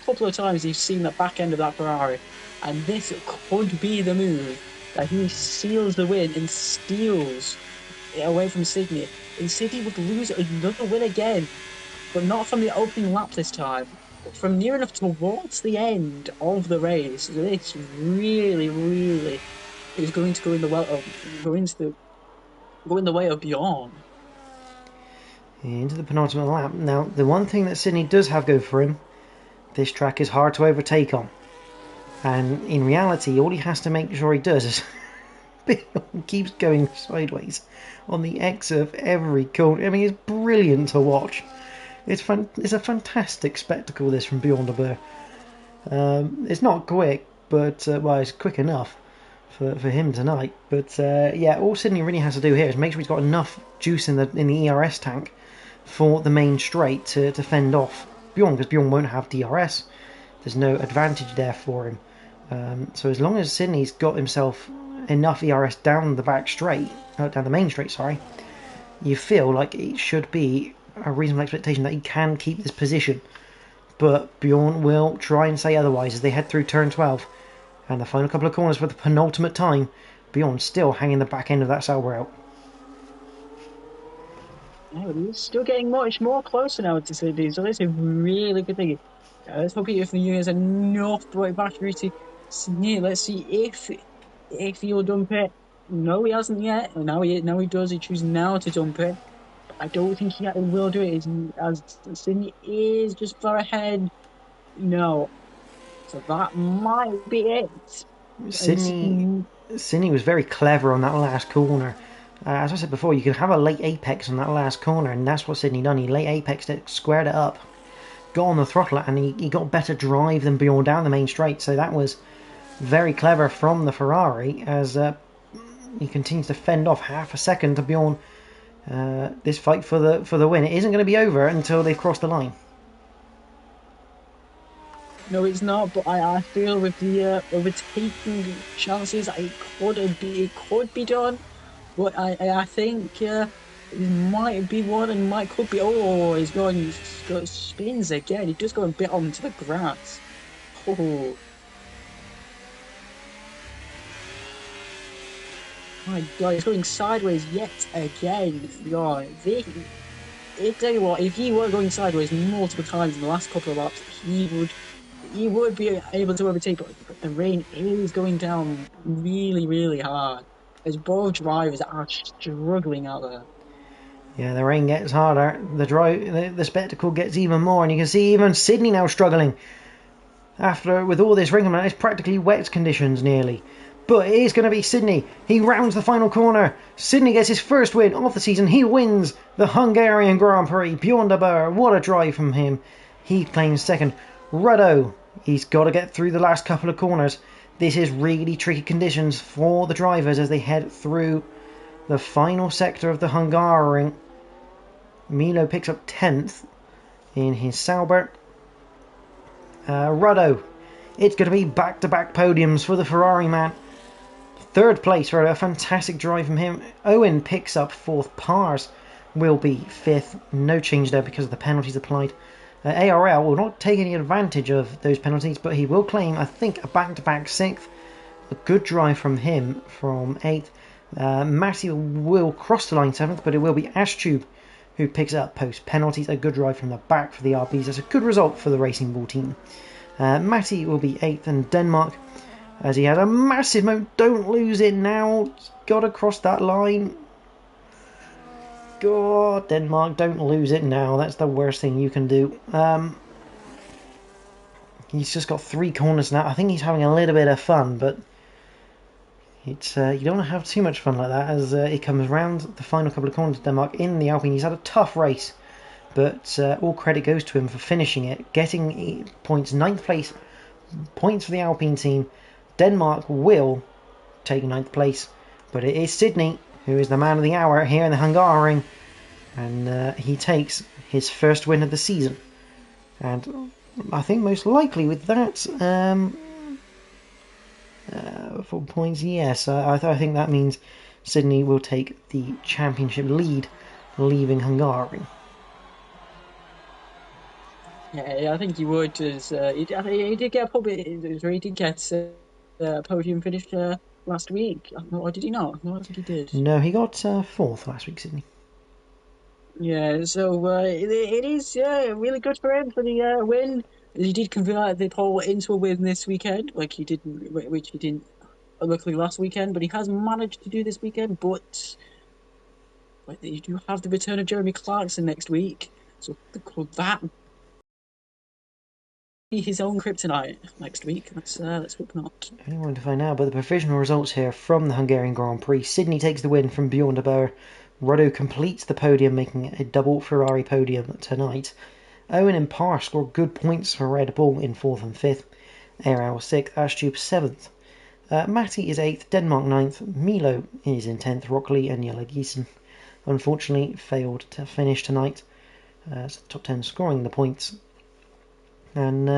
couple of times you've seen the back end of that Ferrari, and this could be the move that he seals the win and steals it away from Sydney. And Sydney would lose another win again, but not from the opening lap this time, but from near enough towards the end of the race. This really is going to go in the way of Bjorn. Into the penultimate lap. Now, the one thing that Sydney does have go for him, this track is hard to overtake on. And in reality, all he has to make sure he does is Bjorn keeps going sideways on the X of every corner. I mean, it's brilliant to watch. It's a fantastic spectacle, this, from Bjorn de Boer. It's not quick, but well, it's quick enough for him tonight. But yeah, all Sydney really has to do here is make sure he's got enough juice in the ERS tank for the main straight to fend off Bjorn, because Bjorn won't have DRS. There's no advantage there for him. So as long as Sydney's got himself enough ERS down the back straight, down the main straight, sorry, you feel like it should be a reasonable expectation that he can keep this position. But Bjorn will try and say otherwise as they head through turn 12. And the final couple of corners for the penultimate time, Bjorn still hanging the back end of that Sauber out. Yeah, he's still getting much more closer now to Sydney, so that's a really good thing. Let's hope if the has enough to back through to Sydney. Let's see if he'll dump it. No, he hasn't yet. Now he does. He chooses now to dump it. But I don't think he will do it as Sydney is just far ahead. No. So that might be it. Sydney was very clever on that last corner. As I said before, you can have a late apex on that last corner, and that's what Sydney done. He late apexed it, squared it up, got on the throttle and he got better drive than Bjorn down the main straight. So that was very clever from the Ferrari as he continues to fend off half a second to Bjorn. This fight for the win. It isn't going to be over until they've crossed the line. No, it's not. But I feel with the overtaking chances, it could be done. But I think it might be one and might could be. Oh, he's got spins again. He just go a bit onto the grass. Oh my God, he's going sideways yet again. God, I tell you what, if he were going sideways multiple times in the last couple of laps, he would be able to overtake. But the rain is going down really, really hard as both drivers are struggling out there. Yeah, the rain gets harder. The spectacle gets even more, and you can see even Sydney now struggling. With all this rain coming out, it's practically wet conditions nearly. But it is going to be Sydney. He rounds the final corner. Sydney gets his first win of the season. He wins the Hungarian Grand Prix. Bjorn de Boer, what a drive from him. He claims second. Ruddo, he's got to get through the last couple of corners. This is really tricky conditions for the drivers as they head through the final sector of the Hungaroring. Milo picks up 10th in his Sauber. Ruddo, it's going to be back-to-back podiums for the Ferrari man. Third place for a fantastic drive from him. Owen picks up 4th. Pars will be 5th. No change there because of the penalties applied. ARL will not take any advantage of those penalties, but he will claim, I think, a back-to-back 6th. A good drive from him from 8th. Matty will cross the line 7th, but it will be Ashtube who picks up post penalties. A good drive from the back for the RBs. That's a good result for the Racing Bull team. Matty will be 8th, and Denmark, as he had a massive moment. Don't lose it now. Got to cross that line. God, Denmark, don't lose it now. That's the worst thing you can do. He's just got 3 corners now. I think he's having a little bit of fun, but it's you don't want to have too much fun like that as it comes round the final couple of corners of Denmark in the Alpine. He's had a tough race, but all credit goes to him for finishing it, getting points, 9th place, points for the Alpine team. Denmark will take 9th place, but it is Sydney who is the man of the hour here in the Hungaroring, and he takes his first win of the season. And I think most likely with that, 4 points, yes, I think that means Sydney will take the championship lead, leaving Hungary. Yeah, I think he would. He did get a podium finish last week. Or did he not? No, I think he did. No, he got 4th last week, Sydney. Yeah, so it is really good for him for the win. He did convert the pole into a win this weekend, which he didn't luckily last weekend, but he has managed to do this weekend. But you do have the return of Jeremy Clarkson next week, so could that be his own kryptonite next week? Let's hope not. Only one to find out, but the provisional results here from the Hungarian Grand Prix. Sydney takes the win from Bjorn de Boer. Ruddo completes the podium, making a double Ferrari podium tonight. Owen and Parr score good points for Red Bull in 4th and 5th. ARL 6th, Ashtube 7th. Matty is 8th, Denmark 9th. Milo is in 10th. Rockley and Jelle Giesen unfortunately failed to finish tonight. So top 10 scoring the points. And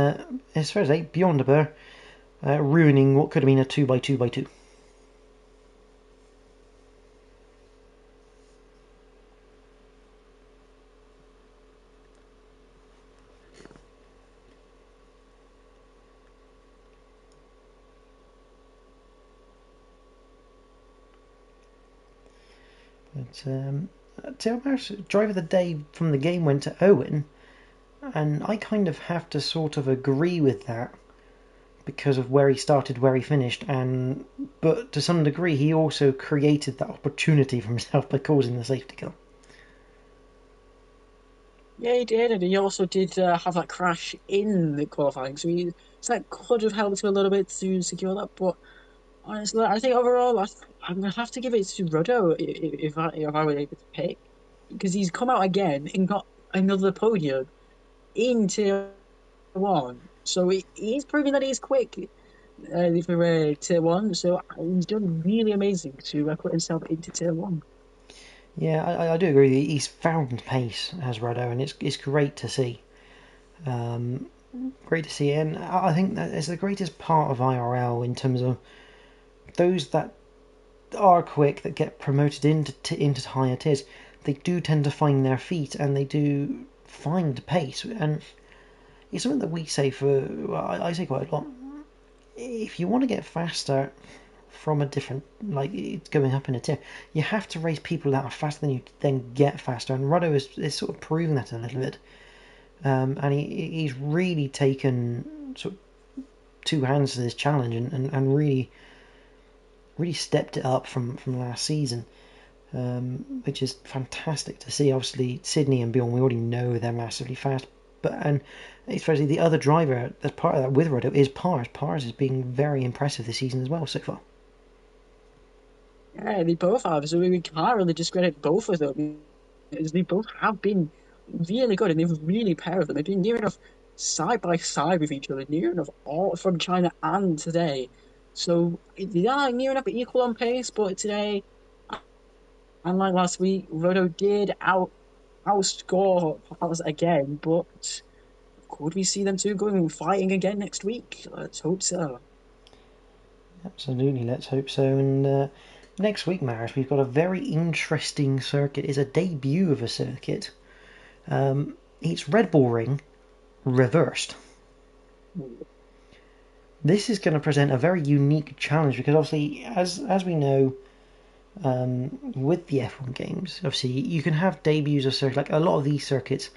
as far as 8, Bjorn de Boer ruining what could have been a 2x2x2. But driver of the day from the game went to Owen, and I kind of have to sort of agree with that because of where he started, where he finished, but to some degree he also created that opportunity for himself by causing the safety car. Yeah, he did, and he also did have that crash in the qualifying, so that could have helped him a little bit to secure that. But honestly, I think overall, I'm gonna have to give it to Ruddo if I were able to pick, because he's come out again and got another podium in Tier 1. So he's proving that he's quick for Tier 1. So he's done really amazing to put himself into Tier 1. Yeah, I do agree. He's found pace as Ruddo, and it's great to see. Um, Great to see, and I think that is the greatest part of IRL in terms of those that are quick that get promoted into higher tiers. They do tend to find their feet, and they do find pace, and it's something that we say I say quite a lot. If you want to get faster from a different, like it's going up in a tier, you have to race people that are faster than you, then get faster. And Ruddo is sort of proving that a little bit. And he's really taken sort of two hands to this challenge and really stepped it up from last season, which is fantastic to see. Obviously, Sydney and Bjorn, we already know they're massively fast, and especially the other driver that's part of that with Ruddo is Pars. Pars is being very impressive this season as well so far. Yeah, they both have. So we can't really discredit both of them, because they both have been really good, and they've really paired them. They've been near enough side by side with each other, near enough all from China and today. So they are near enough equal on pace, but today, unlike last week, Roto did outscore Palace again. But could we see them two going fighting again next week? Let's hope so. Absolutely, let's hope so. And next week, Maris, we've got a very interesting circuit. It's a debut of a circuit. It's Red Bull Ring reversed. This is going to present a very unique challenge because obviously, as we know, with the F1 games, obviously you can have debuts of circuits. Like a lot of these circuits,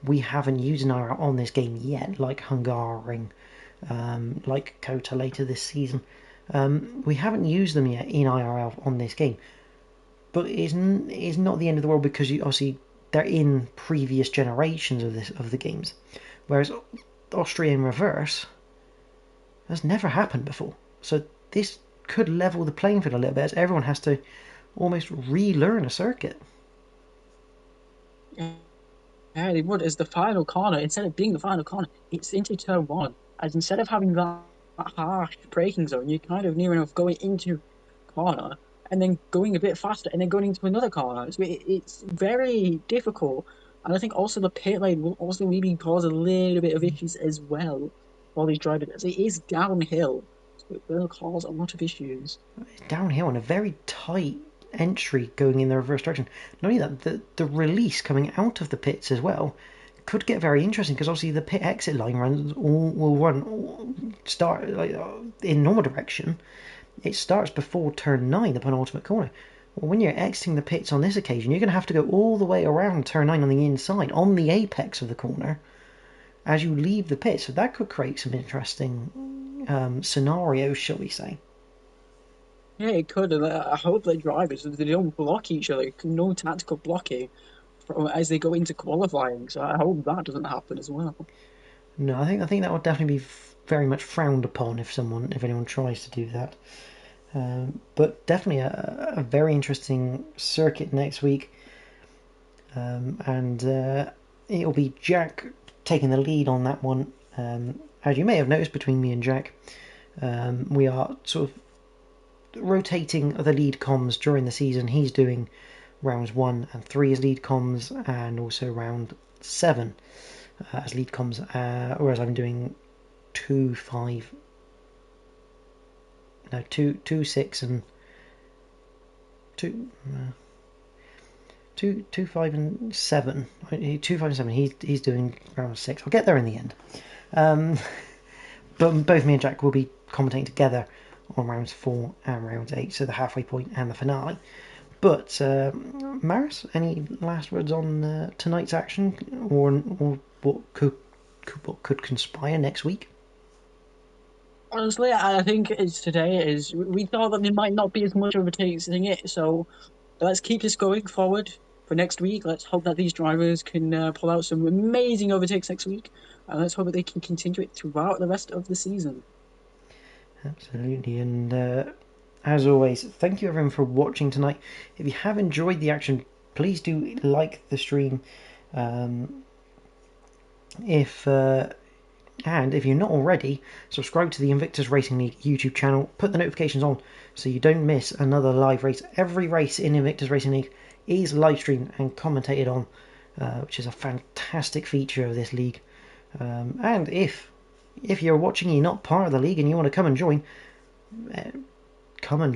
we haven't used on this game yet, like Hungary, like Kota later this season. We haven't used them yet in IRL on this game, but it's not the end of the world because obviously they're in previous generations of the games, whereas Austria in reverse has never happened before. So this could level the playing field a little bit as everyone has to almost relearn a circuit. Yeah, they would as the final corner. Instead of being the final corner, it's into turn one. As instead of having that harsh braking zone, you're kind of near enough going into corner and then going a bit faster and then going into another corner. So it's very difficult. And I think also the pit lane will also maybe cause a little bit of issues as well for these drivers. It is downhill, so it will cause a lot of issues. It's downhill and a very tight entry going in the reverse direction. Not only that, the release coming out of the pits as well could get very interesting because obviously the pit exit line will start like in normal direction. It starts before turn 9, the penultimate corner. Well, when you're exiting the pits on this occasion, you're going to have to go all the way around turn 9 on the inside, on the apex of the corner, as you leave the pit. So that could create some interesting scenarios, shall we say. Yeah, it could, and I hope the drivers they don't block each other. No tactical blocking as they go into qualifying. So I hope that doesn't happen as well. No, I think that would definitely be very much frowned upon if anyone tries to do that. But definitely a very interesting circuit next week, and it'll be Jack taking the lead on that one. As you may have noticed, between me and Jack, we are sort of rotating the lead comms during the season. He's doing rounds 1 and 3 as lead comms, and also round 7 as lead comms, whereas I'm doing 2, 5, no 2, 6 and 2, 2, 5 and 7. 2, 5 and 7. He's doing round 6. I'll get there in the end. But both me and Jack will be commentating together on rounds 4 and rounds 8, so the halfway point and the finale. But Maris, any last words on tonight's action, or what could conspire next week? Honestly, I think it's today is we thought that there might not be as much overtaking it, so let's keep this going forward for next week. Let's hope that these drivers can pull out some amazing overtakes next week, and let's hope that they can continue it throughout the rest of the season. Absolutely, and as always, thank you everyone for watching tonight. If you have enjoyed the action, please do like the stream. And if you're not already, subscribe to the Invictus Racing League YouTube channel. Put the notifications on so you don't miss another live race. Every race in Invictus Racing League is live streamed and commentated on, which is a fantastic feature of this league. And if you're watching, you're not part of the league, and you want to come and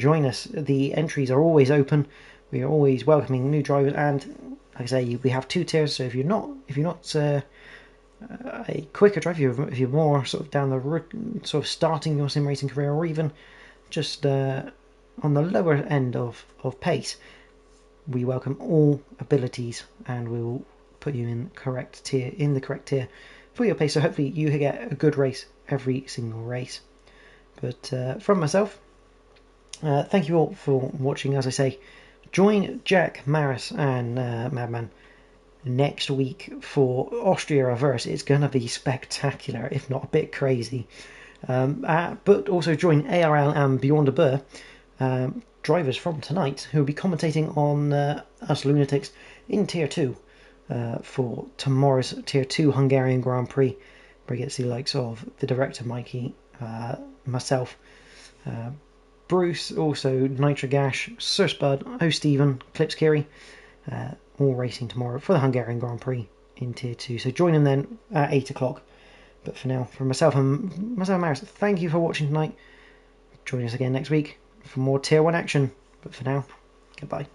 join us. The entries are always open. We are always welcoming new drivers, and like I say, we have 2 tiers. So if you're not a quicker driver, if you're more sort of down the route, sort of starting your sim racing career, or even just on the lower end of pace, we welcome all abilities, and we will put you in the correct tier for your pace. So hopefully you get a good race every single race. But from myself, thank you all for watching. As I say, join Jack, Maris, and Madman next week for Austria Reverse. It's going to be spectacular, if not a bit crazy. But also join ARL and Beyond a Burr, drivers from tonight, who will be commentating on us lunatics in Tier 2 for tomorrow's Tier 2 Hungarian Grand Prix, where you get to see the likes of the director Mikey, myself, Bruce, also Nitrogash, Sir Spud, O'Stephen, Clips Kiri, all racing tomorrow for the Hungarian Grand Prix in Tier 2. So join them then at 8 o'clock. But for now, from myself and Maris, thank you for watching tonight. Join us again next week for more Tier 1 action. But for now, goodbye.